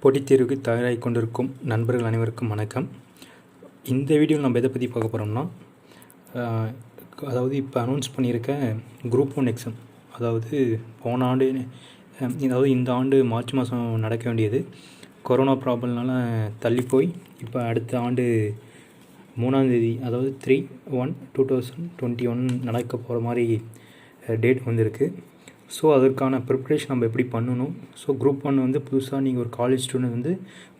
போட்டித் தேர்வுக்கு தயாராகி கொண்டிருக்கும் நண்பர்கள் அனைவருக்கும் வணக்கம். இந்த வீடியோவில் நம்ம எதை பற்றி பார்க்க போகிறோம்னா, அதாவது இப்போ அனௌன்ஸ் பண்ணியிருக்க குரூப் 1 எக்ஸாம், அதாவது போன ஆண்டு, அதாவது இந்த ஆண்டு மார்ச் மாதம் நடக்க வேண்டியது கொரோனா ப்ராப்ளம்னால தள்ளி போய் இப்போ அடுத்த ஆண்டு 3ஆம் தேதி, அதாவது 3/1/2021 நடக்க போகிற மாதிரி டேட் வந்திருக்கு. ஸோ அதற்கான ப்ரிப்ரேஷன் நம்ம எப்படி பண்ணணும். ஸோ குரூப் 1 வந்து புதுசாக நீங்கள் ஒரு காலேஜ் ஸ்டூடெண்ட் வந்து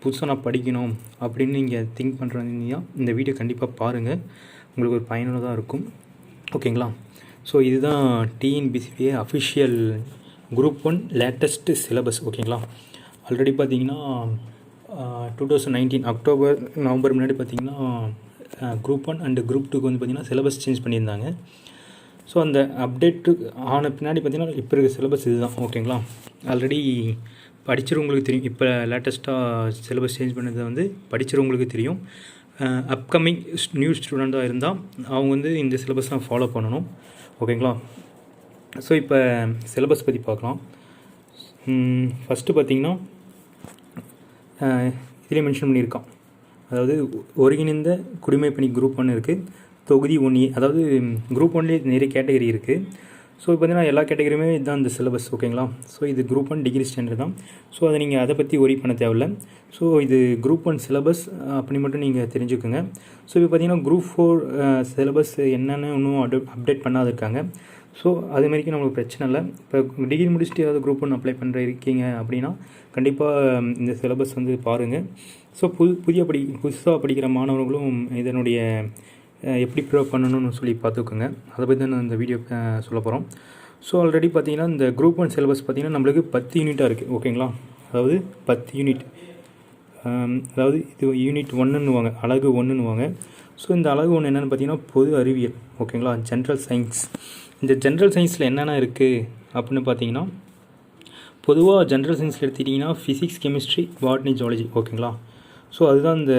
புதுசாக நான் படிக்கணும் அப்படின்னு நீங்கள் திங்க் பண்ணுறீங்கன்னா இந்த வீடியோ கண்டிப்பாக பாருங்கள், உங்களுக்கு ஒரு பயனுள்ளதாக இருக்கும். ஓகேங்களா? ஸோ இதுதான் டிஎன்பிசிஏ அஃபிஷியல் குரூப் 1 லேட்டஸ்ட்டு சிலபஸ். ஓகேங்களா? ஆல்ரெடி பார்த்தீங்கன்னா 2019 அக்டோபர் நவம்பர் முன்னாடி பார்த்தீங்கன்னா குரூப் 1 அண்டு குரூப் 2க்கு வந்து பார்த்திங்கன்னா சிலபஸ் சேஞ்ச் பண்ணியிருந்தாங்க. ஸோ அந்த அப்டேட்டு ஆன பின்னாடி பார்த்திங்கன்னா இப்போ இருக்க சிலபஸ் இதுதான். ஓகேங்களா? ஆல்ரெடி படிச்சிருவங்களுக்கு தெரியும். இப்போ லேட்டஸ்ட்டாக சிலபஸ் சேஞ்ச் பண்ணது வந்து படிச்சிருவங்களுக்கு தெரியும். அப்கமிங் நியூ ஸ்டூடெண்ட்டாக இருந்தால் அவங்க வந்து இந்த சிலபஸ் தான் ஃபாலோ பண்ணணும். ஓகேங்களா? ஸோ இப்போ சிலபஸ் பற்றி பார்க்கலாம். ஃபஸ்ட்டு பார்த்திங்கன்னா இதிலே மென்ஷன் பண்ணியிருக்கான், அதாவது ஒருங்கிணைந்த குடிமைப்பணி குரூப் 1 இருக்குது, தொகுதி 1A. அதாவது குரூப் 1லேயே நிறைய கேட்டகரி இருக்குது. ஸோ இப்போ பார்த்தீங்கன்னா எல்லா கேட்டகரியுமே இதுதான் இந்த சிலபஸ். ஓகேங்களா? ஸோ இது குரூப் 1 டிகிரி ஸ்டாண்டர்ட் தான். ஸோ அதை நீங்கள் அதை பற்றி ஒரி பண்ண தேவையில்லை. ஸோ இது குரூப் 1 சிலபஸ் அப்படி மட்டும் நீங்கள் தெரிஞ்சுக்கோங்க. ஸோ இப்போ பார்த்தீங்கன்னா குரூப் 4 சிலபஸ் என்னென்னு இன்னும் அப்டேட் பண்ணாத இருக்காங்க. ஸோ அதுமாரிக்கு நம்மளுக்கு பிரச்சனை இல்லை. இப்போ டிகிரி முடிச்சுட்டு ஏதாவது குரூப் 1 அப்ளை பண்ணுற இருக்கீங்க அப்படின்னா கண்டிப்பாக இந்த சிலபஸ் வந்து பாருங்கள். ஸோ புதுசாக படிக்கிற மாணவர்களும் இதனுடைய எப்படி ப்ரிப்பேர் பண்ணணும்னு சொல்லி பார்த்துக்கோங்க. அதை பற்றி தான் நான் இந்த வீடியோ சொல்ல போகிறோம். ஸோ ஆல்ரெடி பார்த்திங்கன்னா இந்த குரூப் 1 சிலபஸ் பார்த்திங்கன்னா நம்மளுக்கு 10 யூனிட்டாக இருக்குது. ஓகேங்களா? அதாவது 10 யூனிட், அதாவது இது யூனிட் 1ன்னுவாங்க, அழகு 1ன்னுவாங்க. ஸோ இந்த அழகு 1 என்னென்னு பார்த்திங்கன்னா பொது அறிவியல். ஓகேங்களா? General science. இந்த ஜென்ரல் சயின்ஸில் என்னென்ன இருக்குது அப்படின்னு பார்த்தீங்கன்னா, பொதுவாக ஜென்ரல் சயின்ஸில் எடுத்துக்கிட்டிங்கன்னா ஃபிசிக்ஸ், கெமிஸ்ட்ரி, பாட்னி, ஜுவாலஜி. ஓகேங்களா? ஸோ அதுதான் இந்த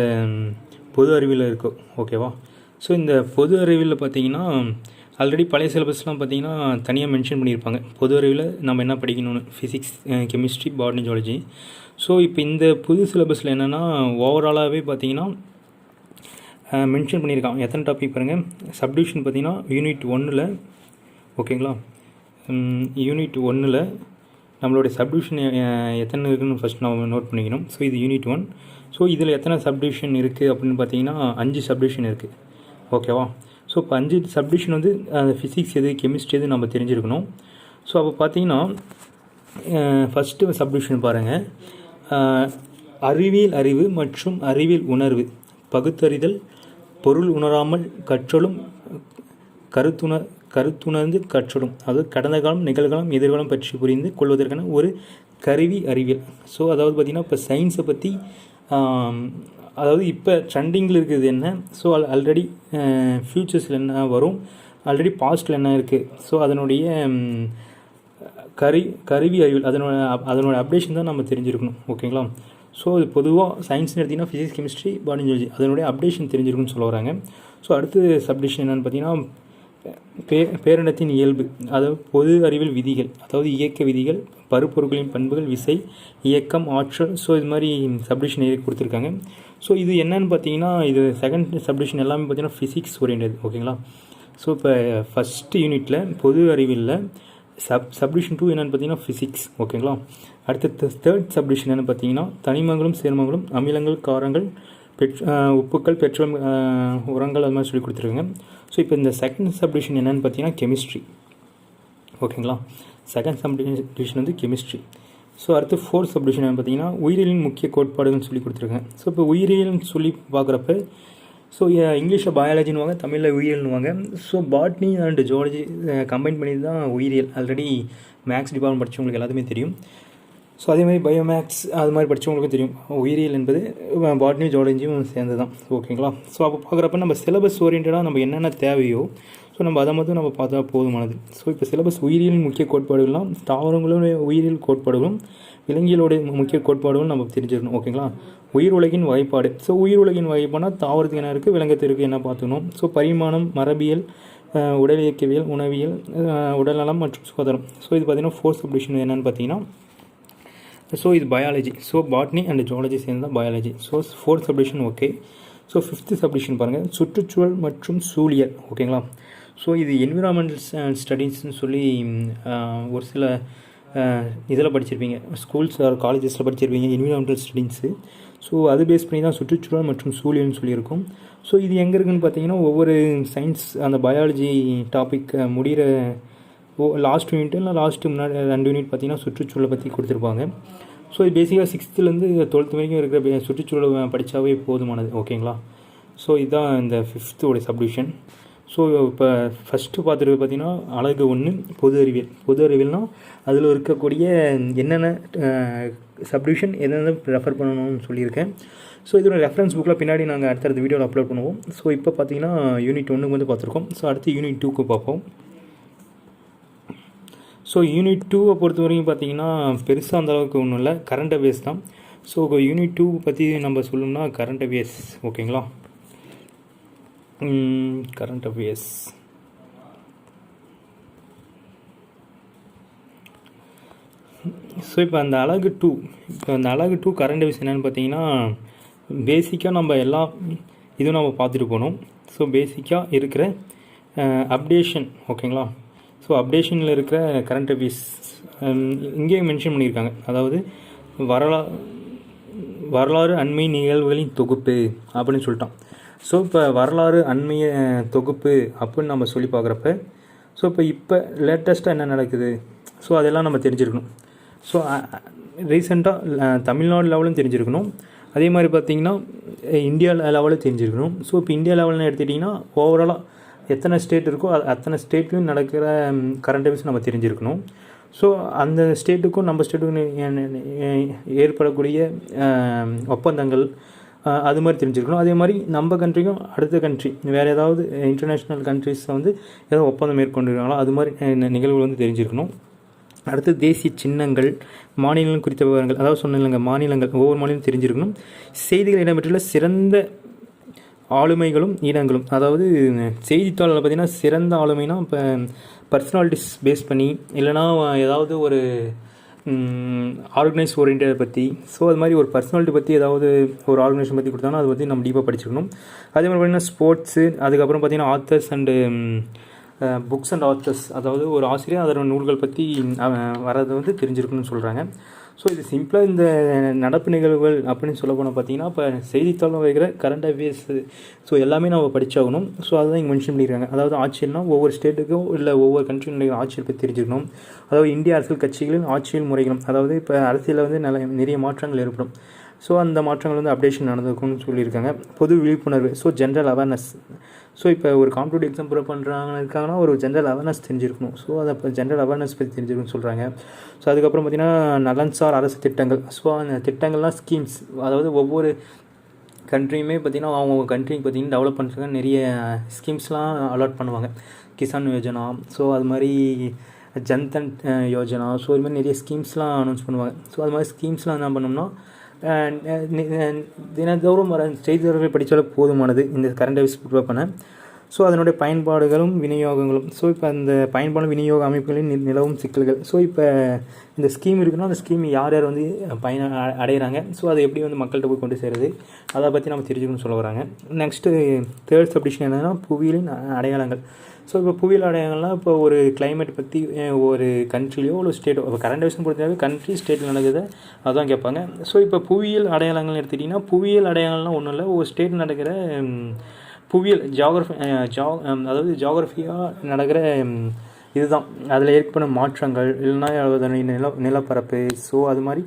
பொது அறிவியலில் இருக்கும். ஓகேவா? ஸோ இந்த பொது அறிவியலில் பார்த்தீங்கன்னா ஆல்ரெடி பழைய சிலபஸ்லாம் பார்த்தீங்கன்னா தனியாக மென்ஷன் பண்ணியிருப்பாங்க. பொது அறிவில் நம்ம என்ன படிக்கணும்னு, physics, chemistry, botany, zoology. So இப்போ இந்த புது சிலபஸில் என்னென்னா ஓவராலாகவே பார்த்தீங்கன்னா மென்ஷன் பண்ணியிருக்காங்க. எத்தனை டாபிக் பாருங்கள். சப்டிவிஷன் பார்த்தீங்கன்னா யூனிட் 1ல், ஓகேங்களா, யூனிட் 1ல் நம்மளுடைய சப்டிவிஷன் எத்தனை இருக்குதுன்னு ஃபஸ்ட் நம்ம நோட் பண்ணிக்கணும். ஸோ இது யூனிட் 1. ஸோ இதில் எத்தனை சப்டிவிஷன் இருக்குது அப்படின்னு பார்த்தீங்கன்னா 5 சப்டிவிஷன் இருக்குது. ஓகேவா? ஸோ இப்போ 5 சப்டிவிஷன் வந்து ஃபிசிக்ஸ் எது, கெமிஸ்ட்ரி எது நம்ம தெரிஞ்சிருக்கணும். ஸோ அப்போ பார்த்தீங்கன்னா ஃபஸ்ட்டு சப்டிவிஷன் பாருங்கள், அறிவியல் அறிவு மற்றும் அறிவியல் உணர்வு, பகுத்தறிதல், பொருள் உணராமல் கற்றலும், கருத்துணர்ந்து கற்றலும், அதாவது கடந்த காலம், நிகழ்காலம், எதிர்காலம் பற்றி புரிந்து கொள்வதற்கான ஒரு கருவி அறிவியல். ஸோ அதாவது பார்த்திங்கன்னா இப்போ சயின்ஸை பற்றி, அதாவது இப்போ ட்ரெண்டிங்கில் இருக்கிறது என்ன, ஸோ ஆல்ரெடி ஃப்யூச்சர்ஸில் என்ன வரும், ஆல்ரெடி பாஸ்ட்டில் என்ன இருக்குது, ஸோ அதனுடைய கருவி அறிவியல், அதனோட அப்டேஷன் தான் நம்ம தெரிஞ்சிருக்கணும். ஓகேங்களா? ஸோ இது பொதுவாக சயின்ஸ்னு எடுத்திங்கன்னா ஃபிசிக்ஸ், கெமிஸ்ட்ரி, பாட்னி, ஜுவாலஜி, அதனுடைய அப்டேஷன் தெரிஞ்சிருக்குன்னு சொல்ல வராங்க. ஸோ அடுத்து சப்டிவிஷன் என்னென்னு பார்த்தீங்கன்னா பேரினத்தின் இயல்பு, அதாவது பொது அறிவியல் விதிகள், அதாவது இயக்க விதிகள், பருப்பொருட்களின் பண்புகள், விசை, இயக்கம், ஆற்றல். ஸோ இது மாதிரி சப்டிவிஷன் கொடுத்துருக்காங்க. ஸோ இது என்னன்னு பார்த்தீங்கன்னா இது செகண்ட் சப்டிவிஷன் எல்லாமே பார்த்தீங்கன்னா ஃபிசிக்ஸ் ஓரியன்டட். ஓகேங்களா? ஸோ இப்போ ஃபஸ்ட்டு யூனிட்டில் பொது அறிவியலில் சப்டிவிஷன் 2 என்னென்னு பார்த்தீங்கன்னா ஃபிசிக்ஸ். ஓகேங்களா? அடுத்த தேர்ட் சப்டிவிஷன் என்னென்னு பார்த்தீங்கன்னா தனிமங்களும் சேர்மங்களும், அமிலங்கள், காரங்கள், உப்புக்கள், பெட்ரோல், உரங்கள், அது மாதிரி சொல்லி கொடுத்துருக்காங்க. ஸோ இப்போ இந்த செகண்ட் சப்டிவிஷன் என்னென்னு பார்த்தீங்கன்னா கெமிஸ்ட்ரி. ஓகேங்களா? செகண்ட் சப்டிவிஷன் வந்து கெமிஸ்ட்ரி. ஸோ அடுத்து ஃபோர்த் சப்டிவிஷன் என்னென்னு பார்த்தீங்கன்னா உயிரியலின் முக்கிய கோட்பாடுகள்னு சொல்லி கொடுத்துருக்காங்க. ஸோ இப்போ உயிரியல்னு சொல்லி பார்க்குறப்ப, ஸோ இங்கிலீஷில் பயாலஜின்னுவாங்க, தமிழில் உயிரியல்னுவாங்க. So botany and zoology combine பண்ணி தான் உயிரியல். ஆல்ரெடி மேக்ஸ் டிபார்ட்மெண்ட் படித்தவங்களுக்கு எல்லாத்துமே தெரியும். ஸோ அதேமாதிரி பயோமேக்ஸ் அது மாதிரி படித்தவங்களுக்கும் தெரியும், உயிரியல் என்பது பாட்னி, ஜுவாலஜியும் சேர்ந்து தான். ஓகேங்களா? ஸோ அப்போ பார்க்குறப்ப நம்ம சிலபஸ் ஓரியன்டாக நம்ம என்னென்ன தேவையோ ஸோ நம்ம அதை மட்டும் நம்ம பார்த்தா போதுமானது. ஸோ இப்போ சிலபஸ் உயிரியலின் முக்கிய கோட்பாடுகள்லாம் தாவரங்களுடைய உயிரியல் கோட்பாடுகளும், விலங்கியலுடைய முக்கிய கோட்பாடுகளும் நம்ம தெரிஞ்சிடணும். ஓகேங்களா? உயிர் உலகின் வகைப்பாடு. ஸோ உயிர் உலகின் வகைப்பாடுனா தாவரத்துக்கு என்ன இருக்குது, விலங்கத்திற்கு என்ன பார்த்துக்கணும். ஸோ பரிமாணம், மரபியல், உடல் இயக்கவியல், உணவியல், உடல்நலம் மற்றும் சுகாதாரம். ஸோ இது பார்த்திங்கன்னா ஃபோர்த் சப்டிவிஷன் என்னென்னு பார்த்தீங்கன்னா ஸோ இது biology. So botany and zoology சேர்ந்து தான் biology. So 4th subdivision okay. So 5th subdivision பாருங்கள், சுற்றுச்சூழல் மற்றும் சூழியல். ஓகேங்களா. ஸோ இது என்விரான்மெண்டல் ஸ்டடீஸ்ன்னு சொல்லி ஒரு சில இதில் படிச்சிருப்பீங்க, ஸ்கூல்ஸ் ஆர் காலேஜஸில் படிச்சிருப்பீங்க என்விரான்மெண்டல் ஸ்டடீஸு. ஸோ அது பேஸ் பண்ணி தான் சுற்றுச்சூழல் மற்றும் சூழியல்னு சொல்லியிருக்கோம். ஸோ இது எங்கே இருக்குதுன்னு பார்த்தீங்கன்னா, ஒவ்வொரு சயின்ஸ் அந்த பயாலஜி டாபிக் முடிகிற லாஸ்ட் யூனிட் இல்லை முன்னாடி 2 யூனிட் பார்த்தீங்கன்னா சுற்றுச்சூழலை பற்றி கொடுத்துருப்பாங்க. ஸோ இது பேசிக்காக 6th-லேருந்து 12th வரைக்கும் இருக்கிற சுற்றுச்சூழலை படித்தாவே போதுமானது. ஓகேங்களா. ஸோ இதுதான் இந்த 5th சப்டிவிஷன். ஸோ இப்போ ஃபஸ்ட்டு பார்த்துருக்கு பார்த்தீங்கன்னா அழகு 1 பொது அறிவியல். பொது அறிவியல்னால் அதில் இருக்கக்கூடிய என்னென்ன சப்டிவிஷன் என்னென்ன ரெஃபர் பண்ணணும்னு சொல்லியிருக்கேன். ஸோ இதோட ரெஃபரன்ஸ் புக்கில் பின்னாடி நாங்கள் அடுத்தடுத்த வீடியோவில் அப்லோட் பண்ணுவோம். ஸோ இப்போ பார்த்தீங்கன்னா யூனிட் 1 வந்து பார்த்துருக்கோம். ஸோ அடுத்து யூனிட் 2க்கு பார்ப்போம். ஸோ யூனிட் 2 பொறுத்த வரைக்கும் பார்த்தீங்கன்னா பெருசாக அந்தளவுக்கு ஒன்றும் இல்லை, கரண்ட் அஃபேர்ஸ் தான். ஸோ யூனிட் 2 பற்றி நம்ம சொல்லணும்னா கரண்ட் அஃபேர்ஸ். ஓகேங்களா. கரண்ட் அஃபேர்ஸ் ஸோ இப்போ அந்த அழகு 2 கரண்ட் அஃபேர்ஸ் என்னென்னு பார்த்தீங்கன்னா, பேசிக்காக நம்ம எல்லா இதுவும் நம்ம பார்த்துட்டு போனோம். ஸோ பேசிக்காக இருக்கிற அப்டேஷன். ஓகேங்களா. ஸோ அப்டேஷனில் இருக்கிற கரண்ட் அஃபேர்ஸ் இங்கேயும் மென்ஷன் பண்ணியிருக்காங்க. அதாவது வரலாறு அண்மை நிகழ்வுகளின் தொகுப்பு அப்படின்னு சொல்லிட்டோம். ஸோ இப்போ வரலாறு அண்மைய தொகுப்பு அப்படின்னு நம்ம சொல்லி பார்க்குறப்ப, ஸோ இப்போ லேட்டஸ்ட்டாக என்ன நடக்குது, ஸோ அதெல்லாம் நம்ம தெரிஞ்சிருக்கணும். ஸோ ரீசெண்டாக தமிழ்நாடு லெவலும் தெரிஞ்சிருக்கணும். அதே மாதிரி பார்த்திங்கன்னா இந்தியா லெவலில் தெரிஞ்சிருக்கணும். ஸோ இப்போ இந்தியா லெவலில் எடுத்துக்கிட்டிங்கன்னா ஓவராலாக எத்தனை ஸ்டேட் இருக்கோ எத்தனை ஸ்டேட்லையும் நடக்கிற கரண்ட் அஃபேர்ஸ் நம்ம தெரிஞ்சிருக்கணும். ஸோ அந்த ஸ்டேட்டுக்கும் நம்ம ஸ்டேட்டுக்கும் ஏற்படக்கூடிய ஒப்பந்தங்கள் அது மாதிரி தெரிஞ்சிருக்கணும். அதே மாதிரி நம்ம கண்ட்ரிக்கும் அடுத்த கண்ட்ரி வேறு ஏதாவது இன்டர்நேஷ்னல் கண்ட்ரிஸில் வந்து ஏதாவது ஒப்பந்தம் மேற்கொண்டிருக்காங்களோ அது மாதிரி நிகழ்வுகள் வந்து தெரிஞ்சிருக்கணும். அடுத்து தேசிய சின்னங்கள், மாநிலங்கள் குறித்த விவரங்கள், அதாவது சொன்னீங்க மாநிலங்கள், ஒவ்வொரு மாநிலம் தெரிஞ்சிருக்கணும். செய்திகள் இடம்பெற்றுள்ள சிறந்த ஆளுமைகளும் இடங்களும், அதாவது செய்தித்தாளில் பார்த்திங்கன்னா சிறந்த ஆளுமைனா இப்போ பர்சனாலிட்டிஸ் பேஸ் பண்ணி, இல்லைனா ஏதாவது ஒரு ஆர்கனைஸ் ஓரியன்டை பற்றி, ஸோ அது மாதிரி ஒரு பர்சனாலிட்டி பற்றி ஏதாவது ஒரு ஆர்கனைசேஷன் பற்றி கொடுத்தாங்கன்னா அதை பற்றி நம்ம டீப்பாக படிச்சுக்கணும். அதே மாதிரி பார்த்திங்கன்னா ஸ்போர்ட்ஸு, அதுக்கப்புறம் பார்த்திங்கன்னா authors and books and authors, அதாவது ஒரு ஆசிரியர் அதோட நூல்கள் பற்றி வரதை வந்து தெரிஞ்சிருக்கணும்னு சொல்கிறாங்க. ஸோ இது சிம்பிளாக இந்த நடப்பு நிகழ்வுகள் அப்படின்னு சொல்ல போனால் பார்த்தீங்கன்னா இப்போ செய்தித்தாளில் வைக்கிற கரண்ட் அஃபேர்ஸு, ஸோ எல்லாமே நம்ம படித்தாகணும். ஸோ அதுதான் இங்கே மென்ஷன் பண்ணியிருக்காங்க. அதாவது ஆட்சியல்னால் ஒவ்வொரு ஸ்டேட்டுக்கும் இல்லை ஒவ்வொரு கண்ட்ரியும் நடக்கிற ஆட்சியல் பற்றி தெரிஞ்சுக்கணும். அதாவது இந்திய அரசியல் கட்சிகளின் ஆட்சியல் முறைகளும், அதாவது இப்போ அரசியலில் வந்து நிறைய மாற்றங்கள் ஏற்படும். ஸோ அந்த மாற்றங்கள் வந்து அப்டேஷன் நடந்திருக்கும்னு சொல்லியிருக்காங்க. பொது விழிப்புணர்வு, ஸோ ஜென்ரல் அவேர்னஸ். ஸோ இப்போ ஒரு காம்படிட்டிவ் எக்ஸாம் ப்ரிப்பேர் இருக்காங்கன்னா ஒரு ஜென்ரல் அவேர்னஸ் தெரிஞ்சிருக்கணும். ஸோ அதை இப்போ ஜென்ரல் அவேர்னஸ் பற்றி தெரிஞ்சிருக்குன்னு சொல்கிறாங்க. ஸோ அதுக்கப்புறம் பார்த்திங்கன்னா நலன்சார் அரசு திட்டங்கள். ஸோ அந்த திட்டங்கள்லாம் ஸ்கீம்ஸ், அதாவது ஒவ்வொரு கண்ட்ரியுமே பார்த்திங்கன்னா அவங்க கண்ட்ரிக்கு பார்த்திங்கன்னா டெவலப் பண்ணுறதுக்கு நிறைய ஸ்கீம்ஸ்லாம் அலாட் பண்ணுவாங்க. கிசான் யோஜனா, ஸோ அது மாதிரி ஜன்தன் யோஜனா, ஸோ இது மாதிரி நிறைய ஸ்கீம்ஸ்லாம் அனௌன்ஸ் பண்ணுவாங்க. ஸோ அது மாதிரி ஸ்கீம்ஸ்லாம் என்ன பண்ணோம்னா தினந்தோறும் வர செய்தித்தாள்கள் படித்தாலே போதுமானது இந்த கரண்ட் அஃபேர்ஸ் ப்ரிப்பேர் பண்ண. ஸோ அதனுடைய பயன்பாடுகளும் விநியோகங்களும், ஸோ இப்போ அந்த பயன்பாடு விநியோக அமைப்புகளின் நிலவும் சிக்கல்கள். ஸோ இப்போ இந்த ஸ்கீம் இருக்குன்னா அந்த ஸ்கீம் யார் யார் வந்து அடைகிறாங்க, ஸோ அதை எப்படி வந்து மக்கள்கிட்ட போய் கொண்டு சேர்றது, அதை பற்றி நம்ம தெரிஞ்சுக்கணும்னு சொல்ல வராங்க. நெக்ஸ்ட்டு 3rd சப்டிஷன் என்னென்னா புவியியலின் அடையாளங்கள். ஸோ இப்போ புவியியல் அடையாளங்கள்லாம் இப்போ ஒரு கிளைமேட் பற்றி ஒரு கண்ட்ரிலையோ ஒரு ஸ்டேட்டோ, இப்போ கரண்ட் அஃபேர்ஸ்னு பொறுத்தவரை கண்ட்ரி ஸ்டேட்டில் நடக்குது அதான் கேட்பாங்க. ஸோ இப்போ புவியியல் அடையாளங்கள்னு எடுத்துக்கிட்டிங்கன்னா புவியியல் அடையாளம்லாம் ஒன்றும் இல்லை, ஒரு ஸ்டேட் நடக்கிற புவியியல் அதாவது ஜியாகிரஃபியாக நடக்கிற இதுதான், அதில் ஏற்படும் மாற்றங்கள் இல்லைனா நிலப்பரப்பு. ஸோ அது மாதிரி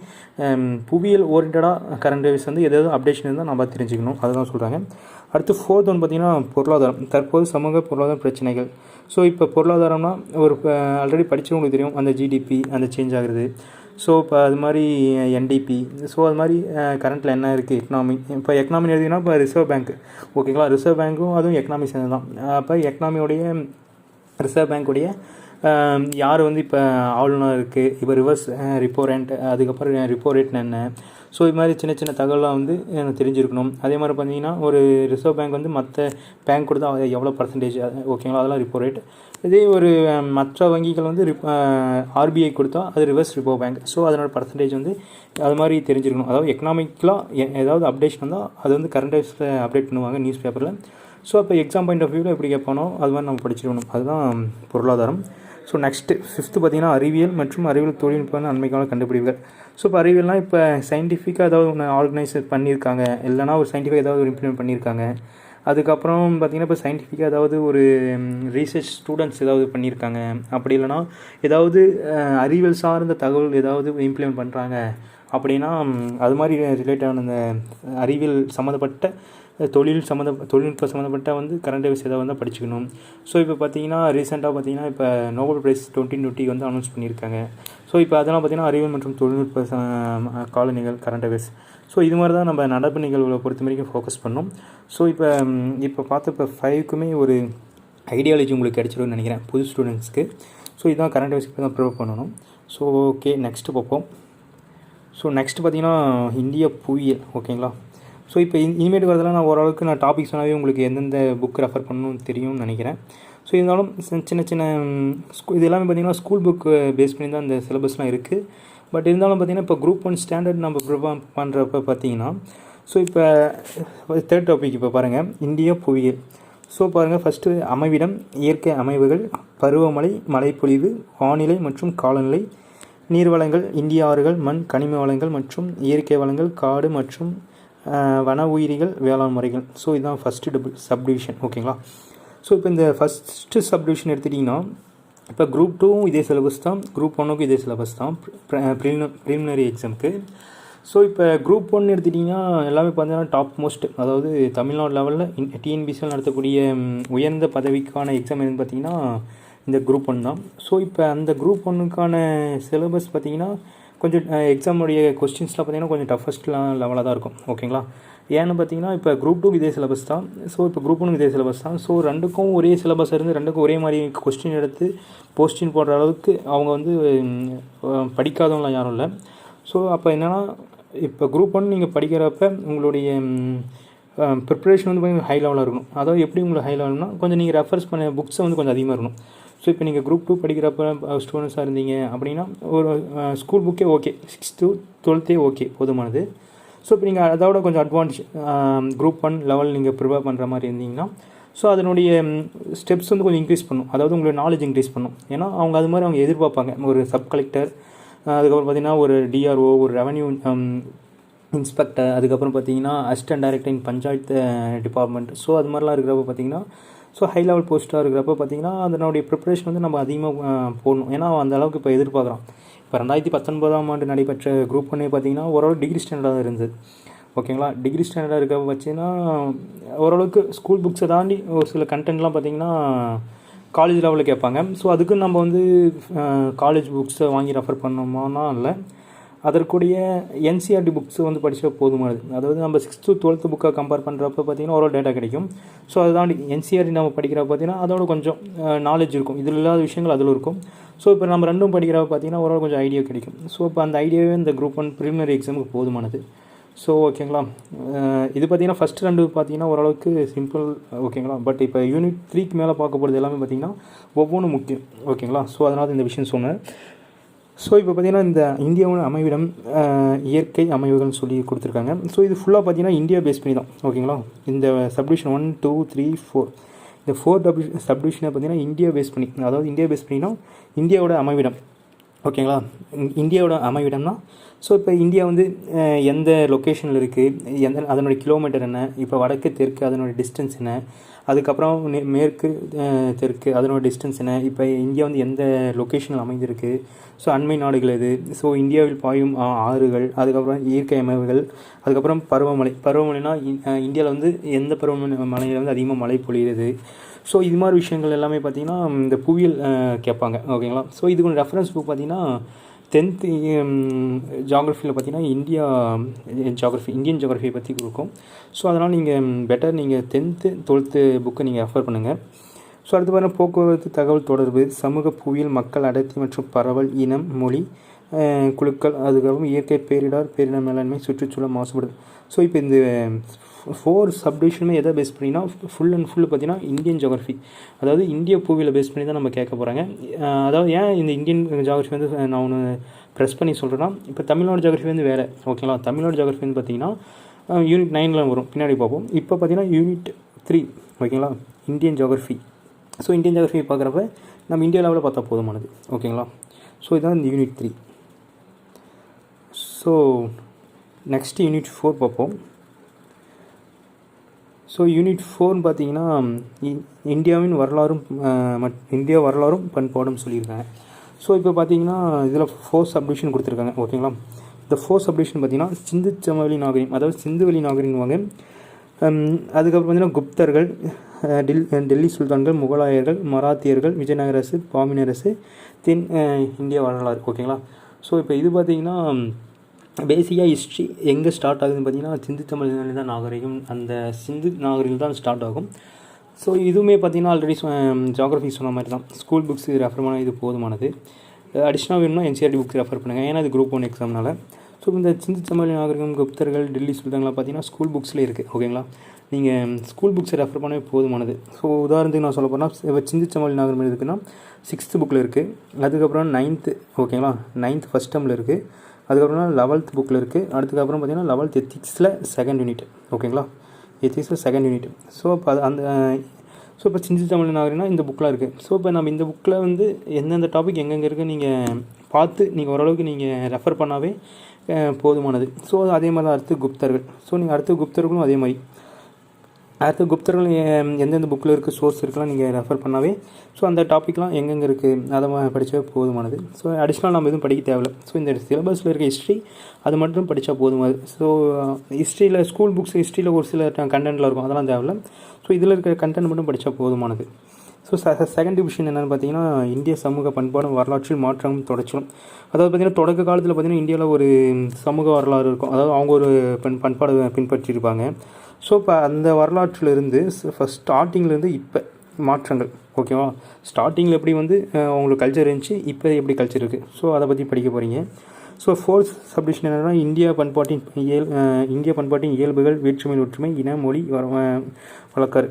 புவியியல் ஓரியன்டாக கரண்ட் அஃபேர்ஸ் வந்து எதாவது அப்டேஷன் இருந்தால் நம்ம தெரிஞ்சுக்கணும், அதுதான் சொல்கிறாங்க. அடுத்து 4th ஒன்று பார்த்திங்கன்னா பொருளாதாரம், தற்போது சமூக பொருளாதார பிரச்சனைகள். ஸோ இப்போ பொருளாதாரம்னா ஒரு ஆல்ரெடி படித்தவங்களுக்கு தெரியும், அந்த ஜிடிபி அந்த சேஞ்ச் ஆகுறது. ஸோ இப்போ அது மாதிரி என்டிபி, ஸோ அது மாதிரி கரண்ட்டில் என்ன இருக்குது எக்கனாமி. இப்போ எக்கனாமி எழுதினா இப்போ ரிசர்வ் பேங்க், ஓகேங்களா, ரிசர்வ் பேங்க்கும் அதுவும் எக்கனாமி சேர்ந்து தான். அப்போ எக்கனாமியோடைய ரிசர்வ் பேங்க்குடைய யார் வந்து இப்போ ஆளுநர் இருக்குது, இப்போ ரிவர்ஸ் ரிப்போ ரேட், அதுக்கப்புறம் ரிப்போ ரேட்னு என்ன. ஸோ இது மாதிரி சின்ன சின்ன தகவலாம் வந்து எனக்கு தெரிஞ்சிருக்கணும். அதே மாதிரி பார்த்தீங்கன்னா ஒரு ரிசர்வ் பேங்க் வந்து மற்ற பேங்க் கொடுத்தா எவ்வளோ பர்சன்டேஜ், ஓகேங்களா, அதெல்லாம் ரிப்போ ரேட். இதே ஒரு மற்ற வங்கிகள் வந்து ஆர்பிஐ கொடுத்தா அது ரிவர்ஸ் ரிப்போ பேங்க், ஸோ அதனோட பர்சன்டேஜ் வந்து அது மாதிரி தெரிஞ்சிருக்கணும். அதாவது எக்கனாமிக்கலாக ஏதாவது அப்டேஷன் வந்தால் அது வந்து கரண்ட் அஃபேர்ஸில் அப்டேட் பண்ணுவாங்க நியூஸ் பேப்பரில். ஸோ அப்போ எக்ஸாம் பாயிண்ட் ஆஃப் வியூவில் எப்படி கேட்பானோ அது மாதிரி நம்ம படிச்சிருக்கணும். அதுதான் பொருளாதாரம். ஸோ நெக்ஸ்ட்டு 5th பார்த்திங்கன்னா அறிவியல் மற்றும் அறிவியல் தொழில்நுட்பம் அண்மைக்கால கண்டுபிடிப்புகள். ஸோ இப்போ அறிவியல்னால் இப்போ சயின்டிஃபிக்காக ஏதாவது ஒன்று ஆர்கனைஸ் பண்ணியிருக்காங்க, இல்லைனா ஒரு சயின்டிஃபிக்காக ஏதாவது ஒரு இம்ப்ளிமெண்ட் பண்ணியிருக்காங்க. அதுக்கப்புறம் பார்த்திங்கன்னா இப்போ சயின்டிஃபிக்காக ஏதாவது ஒரு ரீசர்ச் ஸ்டூடெண்ட்ஸ் ஏதாவது பண்ணியிருக்காங்க. அப்படி இல்லைனா ஏதாவது அறிவியல் சார்ந்த தகவல் ஏதாவது இம்ப்ளிமெண்ட் பண்ணுறாங்க அப்படின்னா அது மாதிரி ரிலேட்டான இந்த அறிவியல் சம்மந்தப்பட்ட தொழில்நுட்ப சம்மந்தப்பட்ட வந்து கரண்ட் அஃபேர்ஸ் ஏதாவது வந்து படிச்சுக்கணும். ஸோ இப்போ பார்த்தீங்கன்னா ரீசெண்டாக பார்த்தீங்கன்னா இப்போ நோபல் ப்ரைஸ் 2020 வந்து அனௌன்ஸ் பண்ணியிருக்காங்க. ஸோ இப்போ அதெல்லாம் பார்த்திங்கன்னா அறிவியல் மற்றும் தொழில்நுட்ப காலநிகள் கரண்ட் அஃபேர்ஸ். ஸோ இது மாதிரி தான் நம்ம நடப்பு நிகழ்வுகளை பொறுத்த வரைக்கும் ஃபோக்கஸ் பண்ணோம். ஸோ இப்போ பார்த்த இப்போ 5க்குமே ஒரு ஐடியாலஜி உங்களுக்கு கிடச்சிடும்னு நினைக்கிறேன் புது ஸ்டூடெண்ட்ஸ்க்கு. ஸோ இதுதான் கரண்ட் அஃபேர்ஸ்க்கு தான் ப்ரிப்பேர் பண்ணணும். ஸோ ஓகே, நெக்ஸ்ட்டு பார்ப்போம். ஸோ நெக்ஸ்ட்டு பார்த்திங்கன்னா இந்திய புவியியல். ஓகேங்களா. ஸோ இப்போ இனிமேட்டு வரதெல்லாம் நான் ஓரளவுக்கு நான் டாபிக்ஸ் சொன்னாவே உங்களுக்கு எந்தெந்த புக் ரெஃபர் பண்ணணும்னு தெரியும்னு நினைக்கிறேன். ஸோ இருந்தாலும் சின்ன இது எல்லாமே பார்த்திங்கன்னா ஸ்கூல் புக்கு பேஸ் பண்ணி தான் இந்த சிலபஸ்லாம் இருக்குது. பட் இருந்தாலும் பார்த்திங்கன்னா இப்போ குரூப் 1 ஸ்டாண்டர்ட் நம்ம ப்ரிப்பேர் பண்ணுறப்ப பார்த்திங்கன்னா ஸோ இப்போ 3rd டாபிக் இப்போ பாருங்கள் இந்திய புவியியல். ஸோ பாருங்கள் ஃபஸ்ட்டு அமைவிடம், இயற்கை அமைவுகள், பருவமழை, மழைப்பொழிவு, வானிலை மற்றும் காலநிலை, நீர்வளங்கள், இந்திய ஆறுகள், மண், கனிம வளங்கள் மற்றும் இயற்கை வளங்கள், காடு மற்றும் வன உயிரிகள், வேளாண் முறைகள். ஸோ இதுதான் ஃபஸ்ட்டு சப்டிவிஷன். ஓகேங்களா. ஸோ இப்போ இந்த ஃபஸ்ட்டு சப்டிவிஷன் எடுத்துட்டிங்கன்னா இப்போ குரூப் 2வும் இதே சிலபஸ் தான், குரூப் 1க்கும் இதே சிலபஸ் தான் ப்ரிலிமினரி எக்ஸாமுக்கு. ஸோ இப்போ குரூப் 1 எடுத்துட்டிங்கன்னா எல்லாமே பார்த்தீங்கன்னா டாப் மோஸ்ட், அதாவது தமிழ்நாடு லெவலில் டிஎன்பிசியில் நடத்தக்கூடிய உயர்ந்த பதவிக்கான எக்ஸாம் எதுன்னு பார்த்தீங்கன்னா இந்த குரூப் 1 தான். ஸோ இப்போ அந்த குரூப் 1க்கான சிலபஸ் பார்த்திங்கன்னா கொஞ்சம் எக்ஸாமுடைய கொஸ்டின்ஸ்லாம் பார்த்திங்கன்னா கொஞ்சம் டஃபஸ்ட்லாம் லெவலாக தான் இருக்கும். ஓகேங்களா. ஏன்னு பார்த்தீங்கன்னா இப்போ குரூப் 2 இதே சிலபஸ் தான். ஸோ இப்போ குரூப் 1 இதே சிலபஸ் தான். ஸோ ரெண்டுக்கும் ஒரே சிலபஸ் இருந்து ரெண்டுக்கும் ஒரே மாதிரி கொஸ்டின் எடுத்து போஸ்டின் போடுற அளவுக்கு அவங்க வந்து படிக்காதவங்களாம் யாரும் இல்லை. ஸோ அப்போ என்னென்னா இப்போ குரூப் 1 நீங்கள் படிக்கிறப்ப உங்களுடைய ப்ரிப்ரேஷன் வந்து கொஞ்சம் ஹை லெவலாக இருக்கணும். அதாவது எப்படி உங்களுக்கு ஹை லெவல்னா கொஞ்சம் நீங்கள் ரெஃபர்ஸ் பண்ண புக்ஸை வந்து கொஞ்சம் அதிகமாக இருக்கணும். ஸோ இப்போ நீங்கள் குரூப் 2 படிக்கிறப்ப ஸ்டூடெண்ட்ஸாக இருந்தீங்க அப்படின்னா ஒரு ஸ்கூல் புக்கே okay, 6th to 12th okay போதுமானது. ஸோ இப்போ நீங்கள் அதோட கொஞ்சம் அட்வான்ஸ் குரூப் 1 லெவல் நீங்கள் ப்ரிப்பேர் பண்ணுற மாதிரி இருந்தீங்கன்னா ஸோ அதனுடைய ஸ்டெப்ஸ் வந்து கொஞ்சம் இன்க்ரீஸ் பண்ணும். அதாவது உங்களோட நாலேஜ் இன்க்ரீஸ் பண்ணும். ஏன்னா அவங்க அது மாதிரி அவங்க எதிர்பார்ப்பாங்க. ஒரு சப் கலெக்டர், அதுக்கப்புறம் பார்த்திங்கன்னா ஒரு டிஆர்ஓ, ஒரு ரெவன்யூ இன்ஸ்பெக்டர், அதுக்கப்புறம் பார்த்திங்கன்னா assistant director in panchayat department. So அது மாதிரிலாம் இருக்கிறப்ப பார்த்திங்கன்னா ஸோ ஹை லெவல் போஸ்ட்டாக இருக்கிறப்ப பார்த்திங்கன்னா அதனுடைய ப்ரிப்பரேஷன் வந்து நம்ம அதிகமாக போடணும். ஏன்னா அந்த அளவுக்கு இப்போ எதிர்பார்க்குறோம். இப்போ 2019ஆம் ஆண்டு நடைபெற்ற குரூப் 1 பார்த்திங்கன்னா ஓரளவு டிகிரி ஸ்டாண்டர்டாக இருந்தது. ஓகேங்களா. டிகிரி ஸ்டாண்டர்டாக இருக்க வச்சுன்னா ஓரளவுக்கு ஸ்கூல் புக்ஸை தாண்டி ஒரு சில கண்டென்ட்லாம் பார்த்திங்கன்னா காலேஜ் லெவலில் கேட்பாங்க. ஸோ அதுக்கு நம்ம வந்து காலேஜ் புக்ஸை வாங்கி ரெஃபர் பண்ணோமானா இல்லை, அதற்குரிய என்சிஆர்டி புக்ஸ் வந்து படித்தா போதுமானது. அதாவது நம்ம 6th to 12th புக்கை கம்பேர் பண்ணுறப்ப பார்த்திங்கன்னா ஓரளவு டேட்டா கிடைக்கும். ஸோ அதை தாண்டி என்சிஆர்டி நம்ம படிக்கிறப்ப பார்த்திங்கன்னா அதோட கொஞ்சம் நாலேஜ் இருக்கும். இதில் இல்லாத விஷயங்கள் அதில் இருக்கும். ஸோ இப்போ நம்ம ரெண்டும் படிக்கிறப்ப பார்த்திங்கன்னா ஓரளவு கொஞ்சம் ஐடியா கிடைக்கும். ஸோ இப்போ அந்த ஐடியாவே இந்த குரூப் 1 ப்ரிலிமினரி எக்ஸாமுக்கு போதுமானது. ஸோ ஓகேங்களா. இது பார்த்திங்கன்னா ஃபஸ்ட்டு 2 பார்த்திங்கன்னா ஓரளவுக்கு சிம்பிள். ஓகேங்களா. பட் இப்போ யூனிட் 3க்கு மேலே பார்க்க போகிறது எல்லாமே பார்த்திங்கன்னா ஒவ்வொன்றும் முக்கியம். ஓகேங்களா. ஸோ அதனால் இந்த விஷயம் சொன்னேன். ஸோ இப்போ பார்த்திங்கன்னா இந்த இந்தியாவோட அமைவிடம், இயற்கை அமைவுகள்னு சொல்லி கொடுத்துருக்காங்க. ஸோ இது ஃபுல்லாக பார்த்திங்கன்னா இந்தியா பேஸ் பண்ணி தான். ஓகேங்களா. இந்த சப்டிவிஷன் 1, 2, 3, 4 இந்த 4 சப்டிவிஷனை பார்த்திங்கன்னா இந்தியா பேஸ் பண்ணி, அதாவது இந்தியா பேஸ் பண்ணினா இந்தியாவோட அமைவிடம். ஓகேங்களா. இந்தியாவோட அமைவிடம்னா ஸோ இப்போ இந்தியா வந்து எந்த லொக்கேஷனில் இருக்குது, அதனுடைய கிலோமீட்டர் என்ன, இப்போ வடக்கு தெற்கு அதனுடைய டிஸ்டன்ஸ் என்ன, அதுக்கப்புறம் மேற்கு தெற்கு அதனோட டிஸ்டன்ஸ் என்ன, இப்போ இந்தியா வந்து எந்த லொக்கேஷனில் அமைந்திருக்கு, ஸோ அண்மை நாடுகள் எது, ஸோ இந்தியாவில் பாயும் ஆறுகள், அதுக்கப்புறம் இயற்கை அமைவுகள், அதுக்கப்புறம் பருவமழைனா இந்தியாவில் வந்து எந்த பருவமழையில் வந்து அதிகமாக மழை பொழியுது. ஸோ இது மாதிரி விஷயங்கள் எல்லாமே பார்த்திங்கன்னா இந்த புவியியல் கேட்பாங்க. ஓகேங்களா. ஸோ இதுக்கு ரெஃபரன்ஸ் புக் பார்த்திங்கன்னா 10th ஜாகிரஃபியில் பார்த்திங்கன்னா இந்தியன் ஜாகிரஃபியை பற்றி இருக்கும். ஸோ அதனால் நீங்கள் பெட்டர் நீங்கள் 10th 12th புக்கை நீங்கள் ரெஃபர் பண்ணுங்கள். ஸோ அடுத்து பார்த்தீங்கன்னா போக்குவரத்து, தகவல் தொடர்பு, சமூக புவியியல், மக்கள் அடர்த்தி மற்றும் பரவல், இனம், மொழி, குழுக்கள், அதுக்கப்புறம் இயற்கை பேரிடர் மேலாண்மை, சுற்றுச்சூழல் மாசுபடுதல். ஸோ இப்போ இந்த 4 சப்டிவிஷனுமே எதை பேஸ் பண்ணினா ஃபுல் பார்த்திங்கன்னா இந்தியன் ஜாகிரஃபி, அதாவது இந்திய புவியில் பேஸ் பண்ணி தான் நம்ம கேட்க போகிறாங்க. அதாவது ஏன் இந்த இந்தியன் ஜாகிரஃபி வந்து நான் ஒன்று ப்ரெஸ் பண்ணி சொல்கிறேன்னா, இப்போ தமிழ்நாடு ஜியோகிராஃபி வந்து வேறு, ஓகேங்களா. தமிழ்நாடு ஜியோகிராஃபி வந்து பார்த்திங்கன்னா யூனிட் 9 வரும், பின்னாடி பார்ப்போம். இப்போ பார்த்திங்கன்னா யூனிட் 3, ஓகேங்களா, Indian geography. So Indian geography பார்க்குறப்ப நம்ம இந்தியா லெவலில் பார்த்தா போதுமானது, ஓகேங்களா. ஸோ இதுதான் இந்த யூனிட் 3. ஸோ நெக்ஸ்ட்டு யூனிட் 4 பார்ப்போம். ஸோ யூனிட் 4 பார்த்தீங்கன்னா இந்தியாவின் வரலாறும் இந்தியா வரலாறும் பண்பாடும் சொல்லியிருக்காங்க. ஸோ இப்போ பார்த்தீங்கன்னா இதில் 4 சப்டிவிஷன் கொடுத்துருக்காங்க, ஓகேங்களா. இந்த 4 சப்டிவிஷன் பார்த்தீங்கன்னா சிந்து சமவெளி நாகரிகம், அதாவது சிந்துவெளி நாகரிகம்வாங்க. அதுக்கப்புறம் பார்த்தீங்கன்னா குப்தர்கள், டெல்லி சுல்தான்கள், முகலாயர்கள், மராத்தியர்கள், விஜயநகர அரசு, பாமினி அரசு, தென் இந்தியா வரலாறு, ஓகேங்களா. ஸோ இப்போ இது பார்த்தீங்கன்னா பேசிக்காக ஹிஸ்ட்ரி எங்கே ஸ்டார்ட் ஆகுதுன்னு பார்த்தீங்கன்னா சிந்து சமவெளி தான் நாகரிகம், அந்த சிந்து நாகரிகம் தான் ஸ்டார்ட் ஆகும். ஸோ இதுவுமே பார்த்தீங்கன்னா ஆல்ரெடி ஜியோகிராஃபி சொன்ன மாதிரி தான், ஸ்கூல் புக்ஸ் ரெஃபர் பண்ணால் இது போதுமானது. அடிஷ்னலாக வேணும்னா என்சிஆர்டி புக்ஸ் ரெஃபர் பண்ணுங்கள், ஏன்னா இது குரூப் 1 எக்ஸாம்னால. ஸோ இந்த சிந்து சமவெளி நாகரிகம், குப்தர்கள், டெல்லி சுல்தான்களாக பார்த்தீங்கன்னா ஸ்கூல் புக்ஸ்லேயே இருக்குது, ஓகேங்களா. நீங்கள் ஸ்கூல் புக்ஸை ரெஃபர் பண்ணவே போதுமானது. ஸோ உதாரணத்துக்கு நான் சொல்ல போனால் இப்போ சிந்து சமவெளி நாகரிகம் இருக்குன்னா 6th புக்கில் இருக்குது, அதுக்கப்புறம் 9th, ஓகேங்களா, 9th ஃபஸ்ட் டேர்மில் இருக்குது, அதுக்கப்புறம் 11th புக்கில் இருக்குது, அதுக்கப்புறம் பார்த்தீங்கன்னா 11th எத்திக்ஸில் 2nd யூனிட், ஓகேங்களா, எத்திக்ஸில் 2nd யூனிட். ஸோ இப்போ அந்த இப்போ சிந்து சமவெளி நாகரிகம்னா இந்த புக்கில் இருக்குது. ஸோ இப்போ நம்ம இந்த புக்கில் வந்து எந்தெந்த டாபிக் எங்கெங்கே இருக்குது நீங்கள் பார்த்து நீங்கள் ஓரளவுக்கு நீங்கள் ரெஃபர் பண்ணாவே போதுமானது. ஸோ அதே மாதிரி தான் அடுத்து குப்தர்கள். ஸோ நீங்கள் அடுத்து குப்தர்களும் அதே மாதிரி அடுத்து குப்தர்கள் எந்தெந்த புக்கில் இருக்குது, சோர்ஸ் இருக்கலாம், நீங்கள் ரெஃபர் பண்ணாவே ஸோ அந்த டாப்பிக்லாம் எங்கெங்கே இருக்குது அதை படித்தா போதுமானது. ஸோ அடிஷ்னலாக நம்ம எதுவும் படிக்க தேவையில்லை. ஸோ இந்த சிலபஸில் இருக்க ஹிஸ்ட்ரி அது மட்டும் படித்தா போதுமானது. ஸோ ஹிஸ்ட்ரியில் ஸ்கூல் புக்ஸ் ஹிஸ்ட்ரியில் ஒரு சில கண்டென்ட்டில் இருக்கும், அதெல்லாம் தேவையில்லை. ஸோ இதில் இருக்கிற கண்டென்ட் மட்டும் படித்தா போதுமானது. ஸோ செகண்ட் டிவிஷன் என்னென்னு பார்த்தீங்கன்னா இந்திய சமூக பண்பாடும் வரலாற்றில் மாற்றமும் தொடர்ச்சியும். அதாவது பார்த்திங்கன்னா தொடக்க காலத்தில் பார்த்திங்கன்னா இந்தியாவில் ஒரு சமூக வரலாறு இருக்கும், அதாவது அவங்க ஒரு பண்பாடு பின்பற்றியிருப்பாங்க. ஸோ இப்போ அந்த வரலாற்றிலிருந்து ஃபஸ்ட் ஸ்டார்டிங்லேருந்து இப்போ மாற்றங்கள், ஓகேவா, ஸ்டார்டிங்கில் எப்படி வந்து அவங்களுக்கு கல்ச்சர் இருந்துச்சு, இப்போ எப்படி கல்ச்சர் இருக்குது, ஸோ அதை பற்றி படிக்க போகிறீங்க. ஸோ 4th சப்டிவிஷன் என்னென்னா இந்திய பண்பாட்டின் இயல்புகள், வேற்றுமை, ஒற்றுமை, இன, மொழி, வழக்காறு.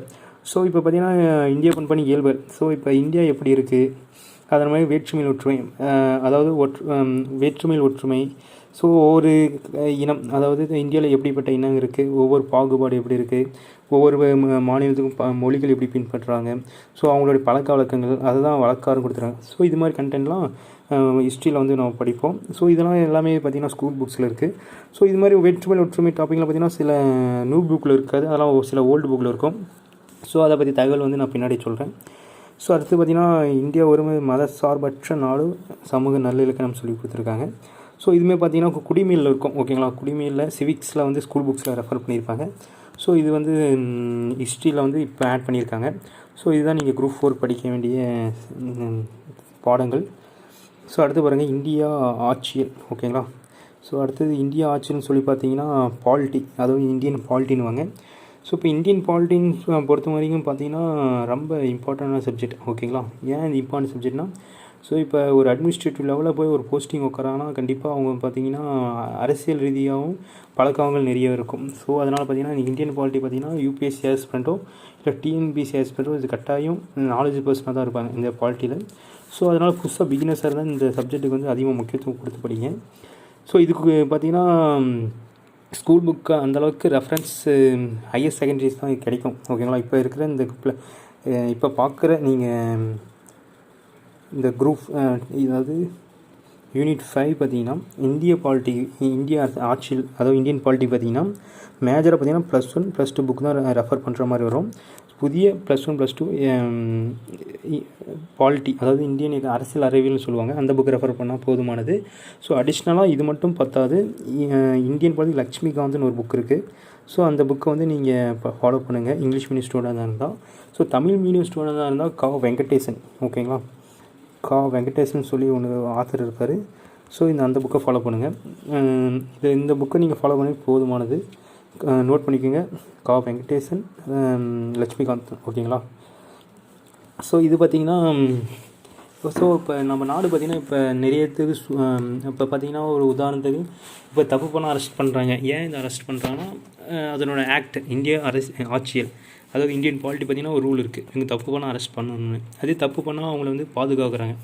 ஸோ இப்போ பார்த்திங்கன்னா இந்திய பண்பாட்டின் இயல்புகள். ஸோ இப்போ இந்தியா எப்படி இருக்குது, அதன் மாதிரி வேற்றுமையில் ஒற்றுமை, அதாவது வேற்றுமையில் ஒற்றுமை. ஸோ ஒவ்வொரு இனம், அதாவது இந்தியாவில் எப்படிப்பட்ட இனம் இருக்குது, ஒவ்வொரு பாகுபாடு எப்படி இருக்குது, ஒவ்வொரு மாநிலத்துக்கும் மொழிகள் எப்படி பின்பற்றுறாங்க, ஸோ அவங்களுடைய பழக்க வழக்கங்கள் அதை தான் வழக்காரும் கொடுத்துறாங்க. ஸோ இது மாதிரி கண்டென்ட்லாம் ஹிஸ்ட்ரியில் வந்து நம்ம படிப்போம். ஸோ இதெல்லாம் எல்லாமே பார்த்திங்கன்னா ஸ்கூல் புக்ஸில் இருக்குது. ஸோ இது மாதிரி வேற்றுமை ஒற்றுமை டாப்பிக்கில் பார்த்திங்கன்னா சில நியூ புக்கில் இருக்காது, அதெல்லாம் சில ஓல்டு புக்கில் இருக்கும். ஸோ அதை பற்றி தகவல் வந்து நான் பின்னாடி சொல்கிறேன். ஸோ அடுத்து பார்த்திங்கன்னா இந்தியா ஒரு மத சார்பற்ற நாடு, சமூக நல்லிலக்கணம் சொல்லி கொடுத்துருக்காங்க. ஸோ இதுவுமே பார்த்திங்கன்னா குடிமையில் இருக்கும், ஓகேங்களா. குடிமையில் சிவிக்ஸில் வந்து ஸ்கூல் புக்ஸில் ரெஃபர் பண்ணியிருப்பாங்க. ஸோ இது வந்து ஹிஸ்ட்ரியில் வந்து இப்போ ஆட் பண்ணியிருக்காங்க. ஸோ இதுதான் நீங்கள் குரூப் 4 படிக்க வேண்டிய பாடங்கள். ஸோ அடுத்து பாருங்கள் இந்தியா ஆட்சியல், ஓகேங்களா. ஸோ அடுத்தது இந்தியா ஆட்சியல்னு சொல்லி பார்த்தீங்கன்னா பாலிட்டி, அதாவது இந்தியன் பாலிட்டின்னுவாங்க. ஸோ இப்போ இந்தியன் பாலிட்டின்னு பொறுத்த வரைக்கும் பார்த்தீங்கன்னா ரொம்ப இம்பார்ட்டண்டான சப்ஜெக்ட், ஓகேங்களா. ஏன் இது இம்பார்ட்டன்ட் சப்ஜெக்ட்னா, ஸோ இப்போ ஒரு அட்மினிஸ்ட்ரேட்டிவ் லெவலில் போய் ஒரு போஸ்டிங் உட்காராங்கன்னா கண்டிப்பாக அவங்க பார்த்திங்கன்னா அரசியல் ரீதியாகவும் பழக்கங்கள் நிறைய இருக்கும். ஸோ அதனால் பார்த்திங்கன்னா இந்தியன் பாலிட்டி பார்த்திங்கன்னா யூபிஎஸ்சி ஆஸ்பிரண்ட்டோ இல்லை டிஎன்பிஎஸ்சி ஆஸ்பிரண்ட்டோ இது கட்டாயம் நாலேஜ் பர்சனாக தான் இருப்பாங்க இந்த பாலிட்டியில். ஸோ அதனால் புதுசாக பிகினஸாக இருந்தால் இந்த சப்ஜெக்ட்டுக்கு வந்து அதிகமாக முக்கியத்துவம் கொடுத்து படிங்க. ஸோ இதுக்கு பார்த்திங்கன்னா ஸ்கூல் புக்கு அந்தளவுக்கு ரெஃபரன்ஸ் ஹையர் செகண்டரிஸ் தான் கிடைக்கும், ஓகேங்களா. இப்போ இருக்கிற இந்த இப்போ பார்க்குற நீங்கள் இந்த குரூப் அதாவது யூனிட் 5 பார்த்திங்கன்னா இந்திய ஆட்சியில், அதாவது இந்தியன் பாலிட்டி பார்த்திங்கன்னா மேஜராக பார்த்திங்கன்னா +1 +2 புக் தான் ரெஃபர் பண்ணுற மாதிரி வரும். புதிய +1 +2 பாலிட்டி, அதாவது இந்தியன் அரசியல் அறிவியல்னு சொல்லுவாங்க, அந்த புக் ரெஃபர் பண்ணால் போதுமானது. ஸோ அடிஷ்னலாக இது மட்டும் பத்தாது, இந்தியன் பாலிட்டி லக்ஷ்மிகாந்த்னு ஒரு புக் இருக்குது. ஸோ அந்த புக்கை வந்து நீங்கள் ஃபாலோ பண்ணுங்கள் இங்கிலீஷ் மீடியம் ஸ்டூடெண்டாக இருந்தால். ஸோ தமிழ் மீடியம் ஸ்டூடெண்டாக இருந்தால் கா வெங்கடேசன், ஓகேங்களா. கா வெங்கடேசன் சொல்லி ஒன்று ஆத்தர் இருக்கார். ஸோ அந்த புக்கை ஃபாலோ பண்ணுங்கள். இந்த புக்கை நீங்கள் ஃபாலோ பண்ணி போதுமானது. நோட் பண்ணிக்கோங்க, கா வெங்கடேசன், லட்சுமிகாந்த், ஓகேங்களா. ஸோ இது பார்த்திங்கன்னா ஸோ இப்போ நம்ம நாடு பார்த்திங்கன்னா இப்போ நிறையத்துக்கு இப்போ பார்த்திங்கன்னா ஒரு உதாரணத்துக்கு இப்போ தப்பு பண்ணால் அரெஸ்ட் பண்ணுறாங்க. ஏன் இதை அரெஸ்ட் பண்ணுறாங்கன்னா அதனோட ஆக்ட் இந்திய ஆட்சியல், அதாவது இந்தியன் பாலிட்டி பார்த்திங்கன்னா ஒரு ரூல் இருக்குது, இவங்க தப்பு பண்ணால் அரெஸ்ட் பண்ணணும்னு. அதே தப்பு பண்ணால் அவங்கள வந்து பாதுகாக்கிறாங்க.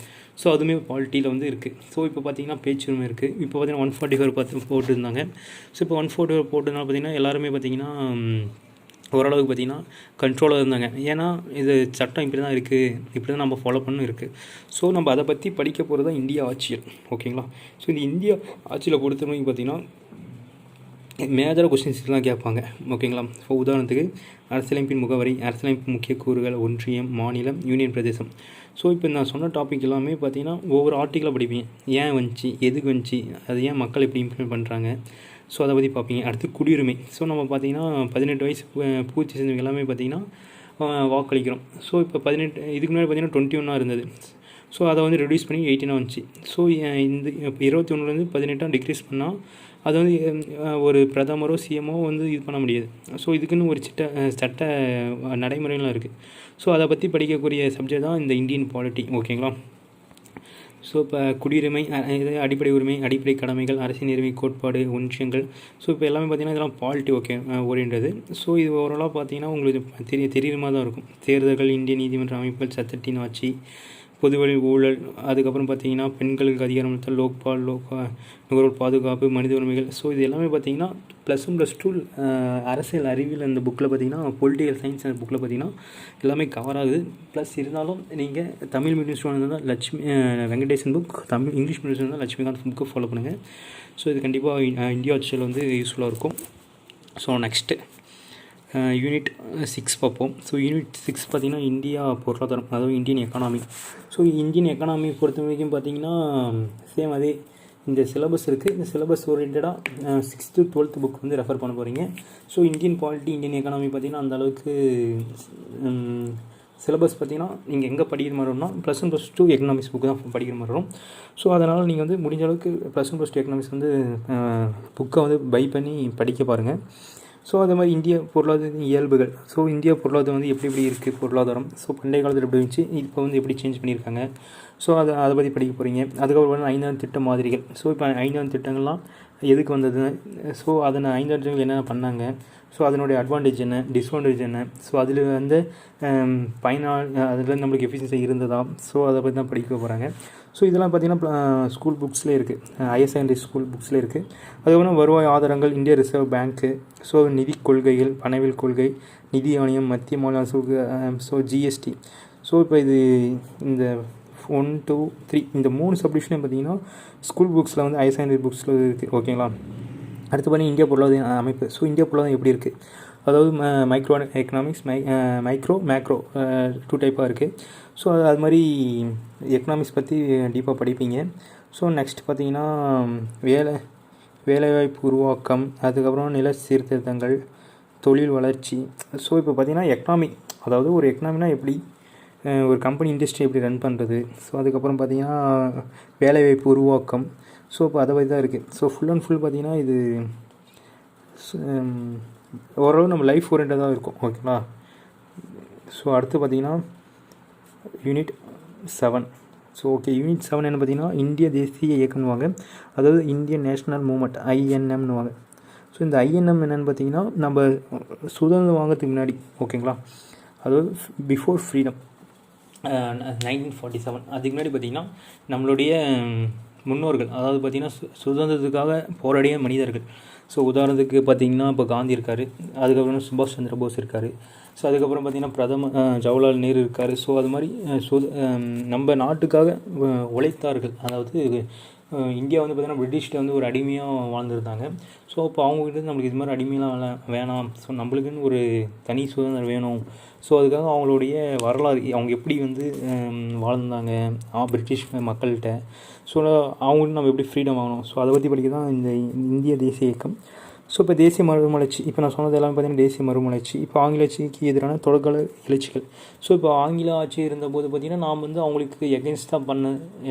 ஸோ அதுவுமே பாலிட்டியில் வந்து இருக்குது. ஸோ இப்போ பார்த்திங்கன்னா பேச்சுரிமை இருக்குது. இப்போ பார்த்திங்கன்னா 144 போட்டுருந்தாங்க. ஸோ இப்போ 144 போட்டதுனால பார்த்திங்கன்னா எல்லாருமே பார்த்திங்கன்னா ஓரளவுக்கு பார்த்திங்கன்னா கண்ட்ரோலாக இருந்தாங்க. ஏன்னா இது சட்டம் இப்படி தான் இருக்குது, இப்படி தான் நம்ம ஃபாலோ பண்ணணும் இருக்குது. ஸோ நம்ம அதை பற்றி படிக்க போகிறது தான் இந்தியா ஆட்சியல். ஓகேங்களா? ஸோ இந்த இந்தியா ஆட்சியில் பொறுத்த வரைக்கும் பார்த்திங்கன்னா மேஜராக கொஸ்டின்ஸ்லாம் கேட்பாங்க. ஓகேங்களா? ஸோ உதாரணத்துக்கு அரசியலமைப்பின் முகவரி, அரசியலமைப்பு முக்கிய கூறுகள், ஒன்றியம், மாநிலம், யூனியன் பிரதேசம். ஸோ இப்போ நான் சொன்ன டாபிக் எல்லாமே பார்த்திங்கன்னா ஒவ்வொரு ஆர்டிக்கலாக படிப்பீங்க. ஏன் வந்துச்சு, எதுக்கு வந்துச்சு, அது ஏன் மக்கள் எப்படி இம்ப்ளிமெண்ட் பண்ணுறாங்க, ஸோ அதை பற்றி பார்ப்பீங்க. அடுத்து குடியுரிமை. ஸோ நம்ம பார்த்திங்கன்னா 18 வயசு பூர்த்தி செஞ்சவங்க எல்லாமே பார்த்திங்கன்னா வாக்களிக்கிறோம். ஸோ இப்போ 18 இதுக்கு முன்னாடி பார்த்திங்கன்னா 21 இருந்தது. ஸோ அதை வந்து ரெடியூஸ் பண்ணி 18 வந்துச்சு. ஸோ இந்த இப்போ 21 18 டிக்ரீஸ் பண்ணால் அது வந்து ஒரு பிரதமரோ சிஎம்ஓ வந்து இது பண்ண முடியாது. ஸோ இதுக்குன்னு ஒரு சட்ட நடைமுறைலாம் இருக்குது. ஸோ அதை பற்றி படிக்கக்கூடிய சப்ஜெக்ட் தான் இந்த இந்தியன் பாலிட்டி. ஓகேங்களா? ஸோ இப்போ குடியுரிமை, இது அடிப்படை உரிமை, அடிப்படை கடமைகள், அரசியல் நீரிமை கோட்பாடு, ஒன்றியங்கள். ஸோ இப்போ எல்லாமே பார்த்திங்கன்னா இதெல்லாம் பாலிட்டி ஓரியன்றது. ஸோ இது ஓரளவு பார்த்திங்கன்னா உங்களுக்கு தெரியுற மாதிரி தான் இருக்கும். தேர்தல்கள், இந்திய நீதிமன்ற அமைப்புகள், சட்டத்தின் ஆட்சி, பொதுவெளி ஊழல், அதுக்கப்புறம் பார்த்திங்கன்னா பெண்களுக்கு அதிகாரம் அளித்தல், லோக்பால், நுகர்வோர் பாதுகாப்பு, மனித உரிமைகள். ஸோ இது எல்லாமே பார்த்திங்கன்னா +1 +2 அரசியல் அறிவியல் அந்த புக்கில் பார்த்திங்கன்னா பொலிட்டிக்கல் சயின்ஸ் அந்த புக்கில் பார்த்திங்கன்னா எல்லாமே கவர் ஆகுது. ப்ளஸ் இருந்தாலும் நீங்கள் தமிழ் மீடியம் ஸ்டூடெண்ட் இருந்தால் Lakshmi Venkatesan book, Tamil English medium இருந்தால் லட்சுமிகாந்த் புக்கை ஃபாலோ பண்ணுங்கள். ஸோ இது கண்டிப்பாக இந்தியா ஆட்சியில் வந்து யூஸ்ஃபுல்லாக இருக்கும். ஸோ நெக்ஸ்ட்டு யூனிட் 6 பார்ப்போம். ஸோ யூனிட் 6 பார்த்திங்கன்னா இந்தியா பொருளாதாரம், அதாவது Indian economy. So Indian economy பொறுத்த வரைக்கும் பார்த்திங்கன்னா சேம் அதே இந்த சிலபஸ் இருக்குது. இந்த சிலபஸ் ஓரியன்டாக 6th to 12th புக் வந்து ரெஃபர் பண்ண போகிறீங்க. So Indian polity, Indian economy பார்த்திங்கன்னா அந்தளவுக்கு சிலபஸ் பார்த்திங்கன்னா நீங்கள் எங்கே படிக்கிற மாதிரி வரும்னா +1 +2 எக்கனாமிக்ஸ் புக்கு தான் படிக்கிற மாதிரி வரும். ஸோ அதனால் நீங்கள் வந்து முடிஞ்ச அளவுக்கு +1 +2 எக்கனாமிக்ஸ் வந்து புக்கை வந்து பை பண்ணி படிக்க பாருங்கள். ஸோ அதே மாதிரி இந்திய பொருளாதார இயல்புகள். ஸோ இந்திய பொருளாதாரம் வந்து எப்படி இருக்குது பொருளாதாரம். ஸோ பண்டைய காலத்தில் எப்படி இருந்துச்சு, இப்போ வந்து எப்படி சேஞ்ச் பண்ணியிருக்காங்க. ஸோ அதை பற்றி படிக்க போகிறீங்க. அதுக்கப்புறம் வந்து 5ஆம் திட்ட மாதிரிகள். ஸோ இப்போ 5ஆம் திட்டங்கள்லாம் எதுக்கு வந்தது, ஸோ அதில் 5ஆம் திட்டங்கள் என்னென்ன பண்ணாங்க, ஸோ அதனுடைய அட்வான்டேஜ் என்ன, டிஸ்அட்வான்டேஜ் என்ன, ஸோ அதில் வந்து அதில் நம்மளுக்கு எஃபிஷியன்சி இருந்ததா, ஸோ அதை பற்றி தான் படிக்க போகிறாங்க. ஸோ இதெல்லாம் பார்த்திங்கன்னா ஸ்கூல் புக்ஸ்லேயே இருக்குது, ஹையர் செகண்டரி ஸ்கூல் புக்ஸ்லேயே இருக்குது. அதுக்கப்புறம் வருவாய் ஆதாரங்கள், இந்திய ரிசர்வ் பேங்க்கு, ஸோ நிதி கொள்கைகள், பணவியல் கொள்கை, நிதி ஆணையம், மத்திய மாநில அரசு, ஸோ ஜிஎஸ்டி. ஸோ இப்போ இது இந்த 1 2 3 இந்த 3 சப்டிவிஷனையும் பார்த்திங்கன்னா ஸ்கூல் புக்ஸில் வந்து ஹையர் செகண்டரி புக்ஸில் இருக்குது. ஓகேங்களா? அடுத்து பார்த்திங்கன்னா இந்தியா பொருளாதார அமைப்பு. ஸோ இந்தியா பொருளாதாரம் எப்படி இருக்குது, அதாவது மைக்ரோ எக்கனாமிக்ஸ், மேக்ரோ 2 டைப்பாக இருக்குது. ஸோ அது மாதிரி எக்கனாமிக்ஸ் பற்றி டீப்பாக படிப்பீங்க. ஸோ நெக்ஸ்ட் பார்த்திங்கன்னா வேலைவாய்ப்பு உருவாக்கம், அதுக்கப்புறம் நில சீர்திருத்தங்கள், தொழில் வளர்ச்சி. ஸோ இப்போ பார்த்திங்கன்னா எக்கனாமி, அதாவது ஒரு எக்கனாமினா எப்படி, ஒரு கம்பெனி இண்டஸ்ட்ரி எப்படி ரன் பண்ணுறது. ஸோ அதுக்கப்புறம் பார்த்திங்கன்னா வேலைவாய்ப்பு உருவாக்கம். ஸோ இப்போ அதை பற்றி தான் இருக்குது. ஸோ ஃபுல் அண்ட் ஃபுல் பார்த்திங்கன்னா இது ஓரளவு நம்ம லைஃப் ஓரியன்டாக தான் இருக்கும். ஓகேங்களா? ஸோ அடுத்து பார்த்திங்கன்னா யூனிட் 7. ஸோ ஓகே, யூனிட் 7 என்ன பார்த்திங்கன்னா இந்திய தேசிய இயக்கம்னுவாங்க, அதாவது இந்தியன் நேஷ்னல் மூமெண்ட், INMனுவாங்க. ஸோ இந்த INM என்னென்னு பார்த்திங்கன்னா நம்ம சுதந்திரம் வாங்கிறதுக்கு முன்னாடி, ஓகேங்களா, அதாவது பிஃபோர் ஃப்ரீடம் 1947, அதுக்கு முன்னாடி பார்த்திங்கன்னா நம்மளுடைய முன்னோர்கள், அதாவது பார்த்திங்கன்னா சுதந்திரத்துக்காக போராடிய மனிதர்கள். ஸோ உதாரணத்துக்கு பார்த்திங்கன்னா இப்போ காந்தி இருக்கார், அதுக்கப்புறம் சுபாஷ் சந்திர போஸ் இருக்கார், ஸோ அதுக்கப்புறம் பார்த்திங்கன்னா பிரதமர் ஜவஹர்லால் நேரு இருக்கார். ஸோ அது மாதிரி நம்ம நாட்டுக்காக உழைத்தார்கள். அதாவது இந்தியா வந்து பார்த்திங்கன்னா பிரிட்டிஷ்கிட்ட வந்து ஒரு அடிமையாக வாழ்ந்துருந்தாங்க. ஸோ அப்போ அவங்ககிட்ட நம்மளுக்கு இது மாதிரி அடிமையெலாம் வேணாம், ஸோ நம்மளுக்குன்னு ஒரு தனி சுதந்திரம் வேணும். ஸோ அதுக்காக அவங்களுடைய வரலாறு, அவங்க எப்படி வந்து வாழ்ந்தாங்க பிரிட்டிஷ் மக்கள்கிட்ட, ஸோ அவங்களுக்கு நம்ம எப்படி ஃப்ரீடம் ஆகணும், ஸோ அதை பற்றி படிக்க தான் இந்த இந்திய தேசிய இயக்கம். ஸோ இப்போ தேசிய மறுமலர்ச்சி, இப்போ நான் சொன்னது எல்லாமே பார்த்திங்கன்னா தேசிய மறுமலர்ச்சி. இப்போ ஆங்கில ஆட்சிக்கு எதிரான தொடர்கால எழுச்சிகள். ஸோ இப்போ ஆங்கில ஆட்சி இருந்தபோது பார்த்திங்கன்னா நாம் வந்து அவங்களுக்கு எகென்ஸ்டாக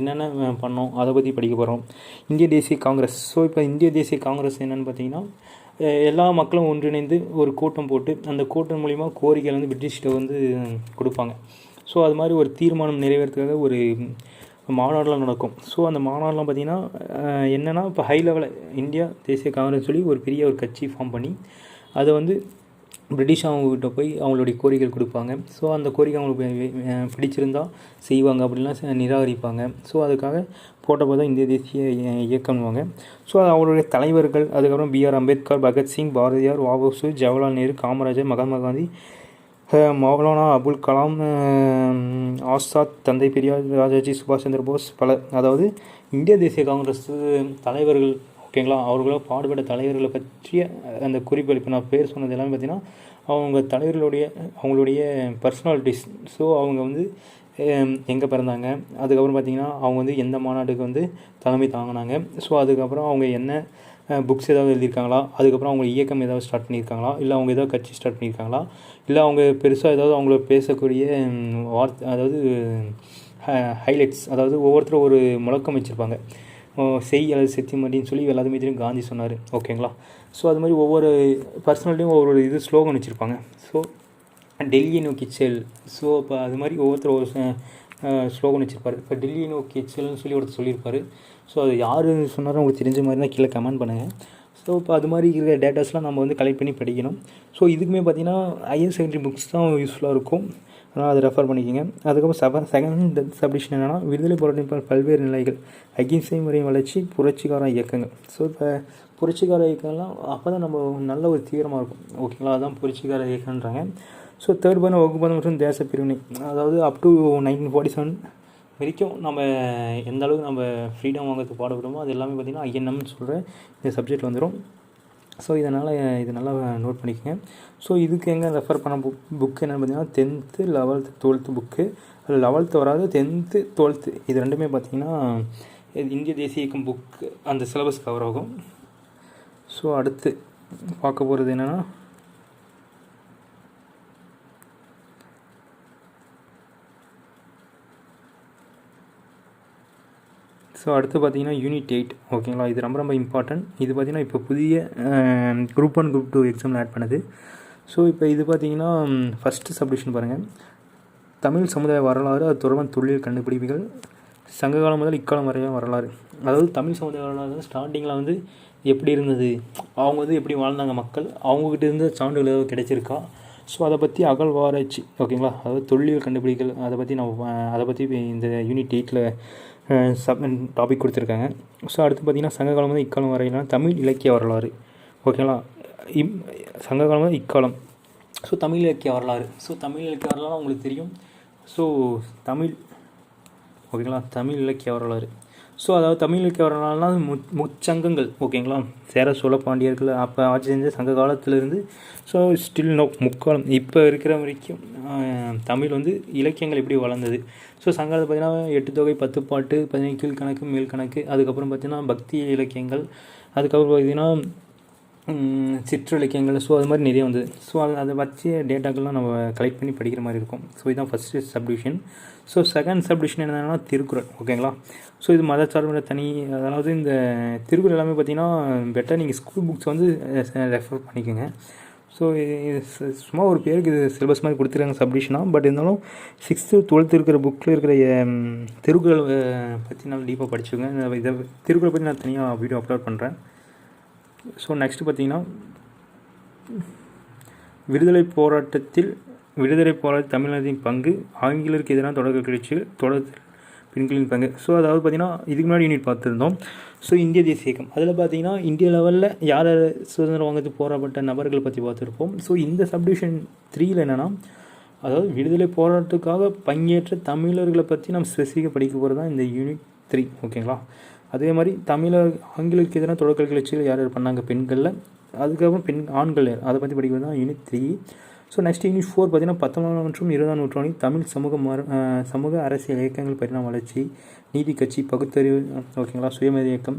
என்னென்ன பண்ணோம் அதை பற்றி படிக்க போகிறோம். இந்திய தேசிய காங்கிரஸ். ஸோ இப்போ இந்திய தேசிய காங்கிரஸ் என்னென்னு பார்த்திங்கன்னா எல்லா மக்களும் ஒன்றிணைந்து ஒரு கூட்டம் போட்டு அந்த கூட்டம் மூலிமா கோரிக்கைகள் வந்து பிரிட்டிஷ்கிட்ட வந்து கொடுப்பாங்க. ஸோ அது மாதிரி ஒரு தீர்மானம் நிறைவேறதுக்காக ஒரு மாநாடுலாம் நடக்கும். ஸோ அந்த மாநாடுலாம் பார்த்திங்கன்னா என்னென்னா இப்போ ஹை லெவலில் இந்தியா தேசிய காங்கிரஸ் சொல்லி ஒரு பெரிய ஒரு கட்சி ஃபார்ம் பண்ணி அதை வந்து பிரிட்டிஷ் அவங்கக்கிட்ட போய் அவங்களுடைய கோரிக்கைகள் கொடுப்பாங்க. ஸோ அந்த கோரிக்கை அவங்களுக்கு பிடிச்சிருந்தால் செய்வாங்க, அப்படின்லாம் நிராகரிப்பாங்க. ஸோ அதுக்காக போட்டப்போ தான் இந்திய தேசிய இயக்கம்வாங்க. ஸோ அவங்களுடைய தலைவர்கள் அதுக்கப்புறம் பிஆர் அம்பேத்கர், பகத்சிங், பாரதியார், வஉசி, ஜவஹர்லால் நேரு, காமராஜர், மகாத்மா காந்தி, மௌலானா அபுல் கலாம், ஆசாத், தந்தை பெரியார், ராஜாஜி, சுபாஷ் சந்திர போஸ், பலர். அதாவது இந்திய தேசிய காங்கிரஸ் தலைவர்கள் ஓகேங்களா, அவர்களாக பாடுபட்ட தலைவர்களை பற்றிய அந்த குறிப்புகள். இப்போ நான் பேர் சொன்னது எல்லாமே பார்த்திங்கன்னா அவங்க அவங்களுடைய பர்சனாலிட்டிஸ். ஸோ அவங்க வந்து எங்கே பிறந்தாங்க, அதுக்கப்புறம் பார்த்திங்கன்னா அவங்க வந்து எந்த மாநாட்டுக்கு வந்து தலைமை தாங்கினாங்க, ஸோ அதுக்கப்புறம் அவங்க என்ன புக்ஸ் ஏதாவது எழுதியிருக்காங்களா, அதுக்கப்புறம் அவங்க இயக்கம் ஏதாவது ஸ்டார்ட் பண்ணியிருக்காங்களா, இல்லை அவங்க ஏதாவது கட்சி ஸ்டார்ட் பண்ணியிருக்காங்களா, இல்லை அவங்க பெருசாக ஏதாவது அவங்கள பேசக்கூடிய அதாவது ஹைலைட்ஸ், அதாவது ஒவ்வொருத்தரும் ஒரு முழக்கம் வச்சுருப்பாங்க, செய் அல்லது செத்தி அப்படின்னு சொல்லி எல்லாத்துமே தெரியும் காந்தி சொன்னார் ஓகேங்களா. ஸோ அது மாதிரி ஒவ்வொரு பர்சனாலிட்டியும் ஒவ்வொரு இது ஸ்லோகன் வச்சுருப்பாங்க. ஸோ டெல்லியை நோக்கி செல், ஸோ இப்போ அது மாதிரி ஒவ்வொருத்தர் ஒரு ஸ்லோகன் வச்சுருப்பார். இப்போ டெல்லியை நோக்கி செல்னு சொல்லி ஒருத்தர் சொல்லியிருப்பார். ஸோ அது யார் சொன்னாலும் உங்களுக்கு தெரிஞ்ச மாதிரி தான் கீழே கமெண்ட் பண்ணுங்கள். ஸோ இப்போ அது மாதிரி இருக்கிற டேட்டாஸ்லாம் நம்ம வந்து கலெக்ட் பண்ணி படிக்கணும். ஸோ இதுக்குமே பார்த்திங்கன்னா ஹையர் செகண்டரி புக்ஸ் தான் யூஸ்ஃபுல்லாக இருக்கும், அதனால் அதை ரெஃபர் பண்ணிக்கோங்க. அதுக்கப்புறம் செகண்ட் சப்டிஷன் என்னென்னா விடுதலை போராட்டத்தின் பல்வேறு நிலைகள், அகிம்சை முறை வளர்ச்சி, புரட்சிகார இயக்கங்கள். ஸோ இப்போ புரட்சிகார இயக்கம்லாம் அப்போ தான் நம்ம நல்ல ஒரு தீவிரமாக இருக்கும் ஓகேங்களா, அதுதான் புரட்சிகார இயக்கன்றாங்க. ஸோ தேர்ட் பண்ண வகுப்பது மற்றும் தேச பிரிவினை, அதாவது அப் டு 1947 வரைக்கும் நம்ம எந்த அளவுக்கு நம்ம ஃப்ரீடம் வாங்கிறதுக்கு பாடுபடுமோ அது எல்லாமே பார்த்திங்கன்னா ஐஎன்எம்னு சொல்கிற இந்த சப்ஜெக்ட் வந்துடும். ஸோ இதனால் இது நல்லா நோட் பண்ணிக்கோங்க. ஸோ இதுக்கு எங்கே ரெஃபர் பண்ண புக்கு என்னென்னு பார்த்தீங்கன்னா 10th 11th 12th புக்கு. அதில் 11th வராது, 10th 12th இது ரெண்டுமே பார்த்திங்கன்னா இந்திய தேசிய இயக்கம் புக்கு அந்த சிலபஸ் கவர் ஆகும். ஸோ அடுத்து பார்க்க போகிறது என்னென்னா அடுத்து பார்த்திங்கன்னா யூனிட் 8 ஓகேங்களா. இது ரொம்ப ரொம்ப இம்பார்ட்டன்ட். இது பார்த்திங்கன்னா இப்போ புதிய குரூப் 1 குரூப் 2 எக்ஸாமில் ஆட் பண்ணுது. ஸோ இப்போ இது பார்த்திங்கன்னா ஃபஸ்ட்டு சப்டிவிஷன் பாருங்கள், தமிழ் சமுதாய வரலாறு, அது தொடர்பான தொழில் கண்டுபிடிப்புகள், சங்ககாலம் முதல் இக்காலம் வரையான வரலாறு. அதாவது தமிழ் சமுதாய வரலாறு ஸ்டார்டிங்கில் வந்து எப்படி இருந்தது, அவங்க வந்து எப்படி வாழ்ந்தாங்க மக்கள், அவங்கக்கிட்ட இருந்து சான்றுகள் ஏதாவது கிடைச்சிருக்கா, ஸோ அதை பற்றி அகழ்வாராய்ச்சி ஓகேங்களா, அதாவது தொல்லியல் கண்டுபிடிகள் அதை பற்றி இந்த யூனிட் 8ல் டாபிக் கொடுத்துருக்காங்க. ஸோ அடுத்து பார்த்திங்கன்னா சங்ககாலம் வந்து இக்காலம் வரையிலான தமிழ் இலக்கிய வரலாறு ஓகேங்களா. சங்ககாலம் வந்து இக்காலம், ஸோ தமிழ் இலக்கிய வரலாறு. ஸோ தமிழ் இலக்கிய வரலாறு உங்களுக்கு தெரியும். ஸோ தமிழ் ஓகேங்களா, தமிழ் இலக்கிய வரலாறு. ஸோ அதாவது தமிழ் இலக்கிய வரலாறுனால் முச்சங்கங்கள் ஓகேங்களா, சேர சோழ பாண்டியர்கள் அப்போ ஆட்சி செஞ்ச சங்க காலத்திலேருந்து ஸோ ஸ்டில் நோ முக்காலம் இப்போ இருக்கிற வரைக்கும் தமிழ் வந்து இலக்கியங்கள் எப்படி வளர்ந்தது. ஸோ சங்ககாலத்தில் பார்த்திங்கன்னா 8 தொகை 10 பாட்டு 15 கீழ்கணக்கு மேல் கணக்கு, அதுக்கப்புறம் பார்த்திங்கன்னா பக்தி இலக்கியங்கள், அதுக்கப்புறம் பார்த்திங்கன்னா சிற்றிலக்கியங்கள். ஸோ அது மாதிரி நிறைய வந்தது. ஸோ அதை வச்சு டேட்டாக்கள்லாம் நம்ம கலெக்ட் பண்ணி படிக்கிற மாதிரி இருக்கும். ஸோ இதுதான் first subdivision. So second subdivision என்னென்னா திருக்குறள் ஓகேங்களா. ஸோ இது மதச்சார்பற்ற தனி, அதாவது இந்த திருக்குறள் எல்லாமே பார்த்திங்கன்னா பெட்டர் நீங்கள் ஸ்கூல் புக்ஸ் வந்து ரெஃபர் பண்ணிக்கோங்க. ஸோ சும்மா ஒரு பேருக்கு இது சிலபஸ் மாதிரி கொடுத்துருக்காங்க சப்டிவிஷனாக, பட் இருந்தாலும் 6th 12th இருக்கிற புக்கில் இருக்கிற திருக்குறள் பற்றி நல்லா டீப்பாக படிச்சுக்கோங்க. இதை திருக்குறள் பற்றி நான் தனியாக வீடியோ அப்லோட் பண்ணுறேன். ஸோ நெக்ஸ்ட்டு பார்த்திங்கன்னா விடுதலை போராட்ட தமிழ்நாட்டின் பங்கு, ஆங்கிலருக்கு எதிரான தொடக்க கிளர்ச்சிகள், தொடர் பெண்களின் பங்கு. ஸோ அதாவது பார்த்திங்கன்னா இதுக்கு முன்னாடி யூனிட் பார்த்துருந்தோம். ஸோ இந்திய தேசிய இயக்கம் அதில் பார்த்திங்கன்னா இந்திய லெவலில் யார் சுதந்திரம் வாங்கிறதுக்கு போராடப்பட்ட நபர்களை பற்றி பார்த்துருப்போம். ஸோ இந்த சப்டிவிஷன் 3ல் என்னென்னா அதாவது விடுதலை போராட்டத்துக்காக பங்கேற்ற தமிழர்களை பற்றி நம்ம ஸ்பெசிஃபிக்காக படிக்க போகிறது தான் இந்த யூனிட் 3 ஓகேங்களா. அதே மாதிரி ஆங்கிலருக்கு எதிரான தொடக்க கிளர்ச்சிகள் யார் பண்ணாங்க பெண்களில், அதுக்கப்புறம் ஆண்கள் அதை பற்றி படிக்கிறது தான் யூனிட் 3. ஸோ நெக்ஸ்ட் யூனிட் 4 பார்த்திங்கன்னா 19ஆம் மற்றும் 20ஆம் நூற்றாண்டில் தமிழ் சமூக அரசியல் இயக்கங்கள் பரிணாம வளர்ச்சி, நீதி கட்சி, பகுத்தறிவு ஓகேங்களா, சுயமத இயக்கம்.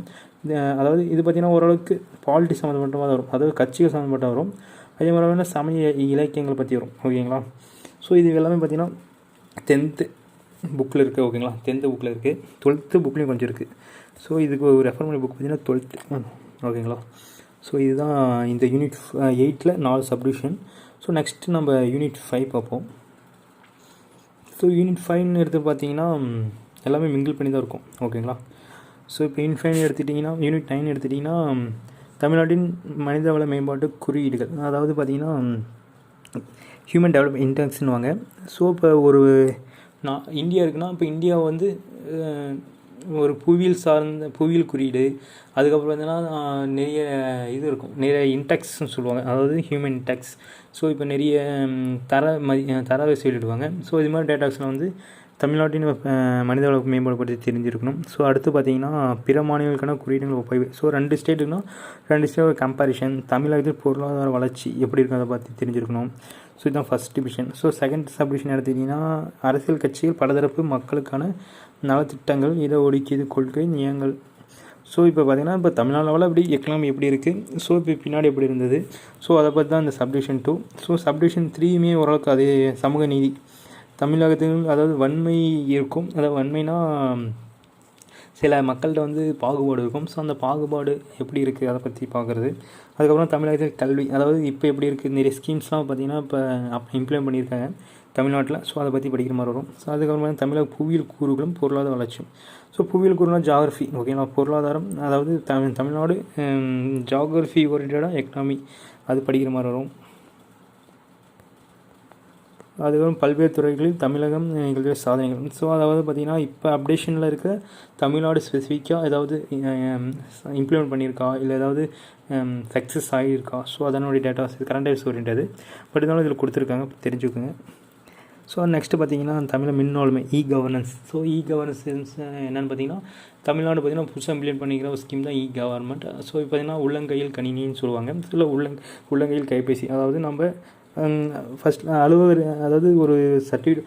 அதாவது இது பார்த்திங்கன்னா ஓரளவுக்கு பாலிட்டிக்ஸ் சம்மந்தப்பட்டமாக வரும், அதாவது கட்சிகள் சம்மந்தப்பட்ட வரும். அதே மாதிரி சமய இலக்கியங்கள் பற்றி வரும் ஓகேங்களா. ஸோ இது எல்லாமே பார்த்திங்கன்னா 10th புக்கில் இருக்குது ஓகேங்களா, 10th புக்கில் இருக்குது, 12th புக்லேயும் கொஞ்சம் இருக்குது. ஸோ இதுக்கு ஒரு ரெஃபர் பண்ணி புக் பார்த்திங்கன்னா 12th ஓகேங்களா. ஸோ இதுதான் இந்த யூனிட் 8ல் 4 சப்டிவிஷன். ஸோ நெக்ஸ்ட்டு நம்ம யூனிட் 5 பார்ப்போம். ஸோ யூனிட் 5ன்னு எடுத்து பார்த்திங்கன்னா எல்லாமே மிங்கிள் பண்ணி தான் இருக்கும் ஓகேங்களா. ஸோ இப்போ யூனிட் 5 எடுத்துட்டிங்கன்னா யூனிட் 9 எடுத்துட்டிங்கன்னா தமிழ்நாட்டின் மனிதவள மேம்பாட்டு குறியீடுகள், அதாவது பார்த்திங்கன்னா ஹியூமன் டெவலப்மெண்ட் இண்டெக்ஸ்னுவாங்க. ஸோ இப்போ ஒரு இந்தியா இருக்குன்னா, இப்போ இந்தியா வந்து ஒரு புவியியல் குறியீடு, அதுக்கப்புறம் பார்த்தீங்கன்னா நிறைய இது இருக்கும், நிறைய இன்டெக்ஸ்ன்னு சொல்லுவாங்க, அதாவது ஹியூமன் இன்டெக்ஸ். ஸோ இப்போ நிறைய தரவை சொல்லிடுவாங்க. ஸோ இது மாதிரி டேட்டாஸ்லாம் வந்து தமிழ்நாட்டின் மனித வள மேம்பாடு பற்றி தெரிஞ்சிருக்கணும். ஸோ அடுத்து பார்த்தீங்கன்னா பிற மாநிலங்களுக்கான குறியீடுகள் ஒப்பைவு. ஸோ 2 ஸ்டேட்டுக்குன்னா 2 ஸ்டேட் கம்பேரிஷன், தமிழகத்தில் பொருளாதார வளர்ச்சி எப்படி இருக்கும் அதை பற்றி தெரிஞ்சிருக்கணும். ஸோ இதுதான் first division. So second subdivision எடுத்துக்கிட்டிங்கன்னா அரசியல் கட்சிகள் பலதரப்பு மக்களுக்கான நலத்திட்டங்கள், இட ஒதுக்கீடு கொள்கை, நியங்கள். ஸோ இப்போ பார்த்திங்கன்னா இப்போ தமிழ்நாடு லெவலில் எப்படி எக்கனாமி எப்படி இருக்குது, ஸோ இப்போ பின்னாடி எப்படி இருந்தது, ஸோ அதை பற்றி தான் இந்த சப்டிவிஷன் 2. ஸோ சப்டிவிஷன் 3யுமே ஓரளவுக்கு அதே சமூக நீதி. தமிழகத்தில் அதாவது வன்மை இருக்கும், அதாவது வன்மைனா சில மக்கள்கிட்ட வந்து பாகுபாடு இருக்கும். ஸோ அந்த பாகுபாடு எப்படி இருக்குது அதை பற்றி பார்க்குறது. அதுக்கப்புறம் தமிழகத்தில் கல்வி, அதாவது இப்போ எப்படி இருக்குது, நிறைய ஸ்கீம்ஸ்லாம் பார்த்திங்கன்னா இப்போ இம்ப்ளிமெண்ட் பண்ணியிருக்காங்க தமிழ்நாட்டில். ஸோ அதை பற்றி படிக்கிற மாதிரி வரும். ஸோ அதுக்கப்புறம் தமிழக புவியியல் கூறுகளும் பொருளாதார வளர்ச்சியும். ஸோ புவியியல் கூறுனா ஜாகிரஃபி, ஓகேங்களா. பொருளாதாரம், அதாவது தமிழ்நாடு ஜாகிரஃபி ஓரியன்டாக எக்கனாமி அது படிக்கிற மாதிரி வரும். அதுக்கப்புறம் பல்வேறு துறைகளில் தமிழகம் நிகழ்ச்சிய சாதனைகள். ஸோ அதாவது பார்த்திங்கன்னா இப்போ அப்டேஷனில் இருக்க தமிழ்நாடு ஸ்பெசிஃபிக்காக ஏதாவது இம்ப்ளிமெண்ட் பண்ணியிருக்கா, இல்லை ஏதாவது சக்ஸஸ் ஆகியிருக்கா, ஸோ அதனுடைய டேட்டாஸ் கரண்ட் அஃபேர்ஸ் ஓரியன்டது. பட் இருந்தாலும் இதில் கொடுத்துருக்காங்க, தெரிஞ்சுக்கோங்க. ஸோ நெக்ஸ்ட்டு பார்த்திங்கன்னா தமிழ் மின் ஆளுமை, கவர்னன்ஸ். ஸோ கவர்னன்ஸ் என்னென்னு பார்த்திங்கன்னா தமிழ்நாடு பார்த்திங்கன்னா புதுசாக இம்ப்ளிமெண்ட் பண்ணிக்கிற ஒரு ஸ்கீம் தான் கவர்மெண்ட். ஸோ இப்போ பார்த்திங்கன்னா உள்ளங்கையில் கணினின்னு சொல்லுவாங்க. ஸோ உள்ளங்கையில் கைபேசி, அதாவது நம்ம ஃபஸ்ட் அலுவலர், அதாவது ஒரு சர்டிஃபிகேட்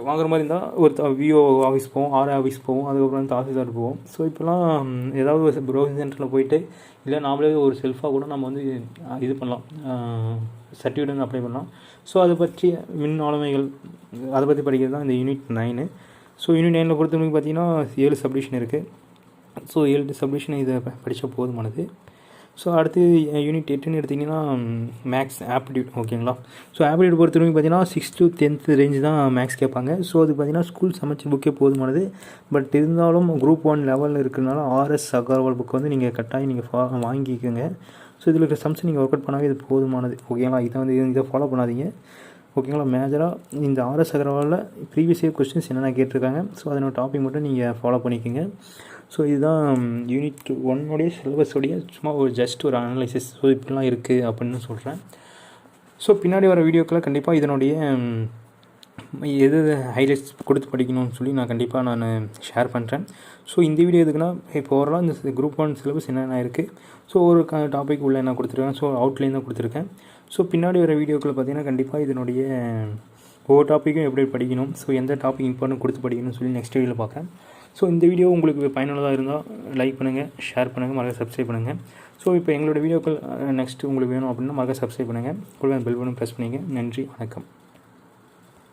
வாங்குற மாதிரி இருந்தால் ஒரு விஓ ஆஃபீஸ் போவோம், ஆர்ஐ ஆஃபீஸ் போவோம், அதுக்கப்புறம் தாசில்தார் போவோம். ஸோ இப்போலாம் ஏதாவது ஒரு ப்ரௌசிங் சென்டரில் போயிட்டு, இல்லை நாமளே ஒரு செல்ஃபாக கூட நம்ம வந்து இது பண்ணலாம், சர்டிஃபிகேட் வந்து அப்ளை பண்ணலாம். ஸோ அதை பற்றி மின் ஆளுமைகள் அதை பற்றி படிக்கிறது தான் இந்த யூனிட் 9. ஸோ யூனிட் 9 பொறுத்தவரைக்கும் பார்த்திங்கன்னா 7 சப்டிவிஷன் இருக்குது. ஸோ 7 சப்டிவிஷன் இதை படித்தா போதுமானது. ஸோ அடுத்து யூனிட் 8ன்னு எடுத்திங்கன்னா மேக்ஸ் ஆப்டிடியூட், ஓகேங்களா. ஸோ ஆப்டிடியூட் பொறுத்தவரைக்கும் பார்த்திங்கன்னா 6th to 10th ரேஞ்சு தான் மேக்ஸ் கேட்பாங்க. ஸோ அது பார்த்திங்கன்னா ஸ்கூல் சமைச்ச புக்கே போதுமானது. பட் இருந்தாலும் குரூப் 1 லெவலில் இருக்கிறதுனால RS அகர்வால் புக் வந்து நீங்கள் கட்டாயம் நீங்கள் வாங்கிக்கோங்க. ஸோ இதில் இருக்கிற சம்ஸ் நீங்கள் ஒர்க் அவுட் பண்ணாவே இது போதுமானது, ஓகேங்களா. இதை ஃபாலோ பண்ணாதீங்க, ஓகேங்களா. மேஜராக இந்த RS அகர்வாலில் ப்ரீவியஸ் இயர் கொஸ்டின்ஸ் என்னென்ன கேட்டிருக்காங்க, ஸோ அதனோட டாபிக் மட்டும் நீங்கள் ஃபாலோ பண்ணிக்கோங்க. ஸோ இதுதான் யூனிட் 1 சிலபஸோடைய சும்மா ஜஸ்ட் ஒரு அனலைசிஸ். ஸோ இப்படிலாம் இருக்குது அப்படின்னு சொல்கிறேன். ஸோ பின்னாடி வர வீடியோக்களை கண்டிப்பாக இதனுடைய எது ஹைலைட்ஸ் கொடுத்து படிக்கணும்னு சொல்லி நான் கண்டிப்பாக ஷேர் பண்ணுறேன். ஸோ இந்த வீடியோ எதுக்குன்னா, இப்போ ஓவராலாக இந்த குரூப் 1 சிலபஸ் என்னென்ன இருக்குது, ஸோ ஒரு டாபிக் உள்ள என்ன கொடுத்துருக்கேன், ஸோ அவுட்லைன் தான் கொடுத்துருக்கேன். ஸோ பின்னாடி வர வீடியோக்களை பார்த்திங்கன்னா கண்டிப்பாக இதனுடைய ஒவ்வொரு டாப்பிக்கும் எப்படி படிக்கணும், ஸோ எந்த டாபிக் இம்பார்ட்டன்ட் கொடுத்து படிக்கணும்னு சொல்லி நெக்ஸ்ட் வீடியோவில் பார்க்குறேன். ஸோ இந்த வீடியோ உங்களுக்கு பயனுள்ளதாக இருந்தால் லைக் பண்ணுங்கள், ஷேர் பண்ணுங்கள், மறக்காம சப்ஸ்கிரைப் பண்ணுங்கள். ஸோ இப்போ எங்களோட வீடியோக்கள் நெக்ஸ்ட்டு உங்களுக்கு வேணும் அப்படின்னா மறக்காம சப்ஸ்கிரைப் பண்ணுங்கள், கூட பெல் பட்டன் ப்ரெஸ் பண்ணுங்கள். நன்றி, வணக்கம்.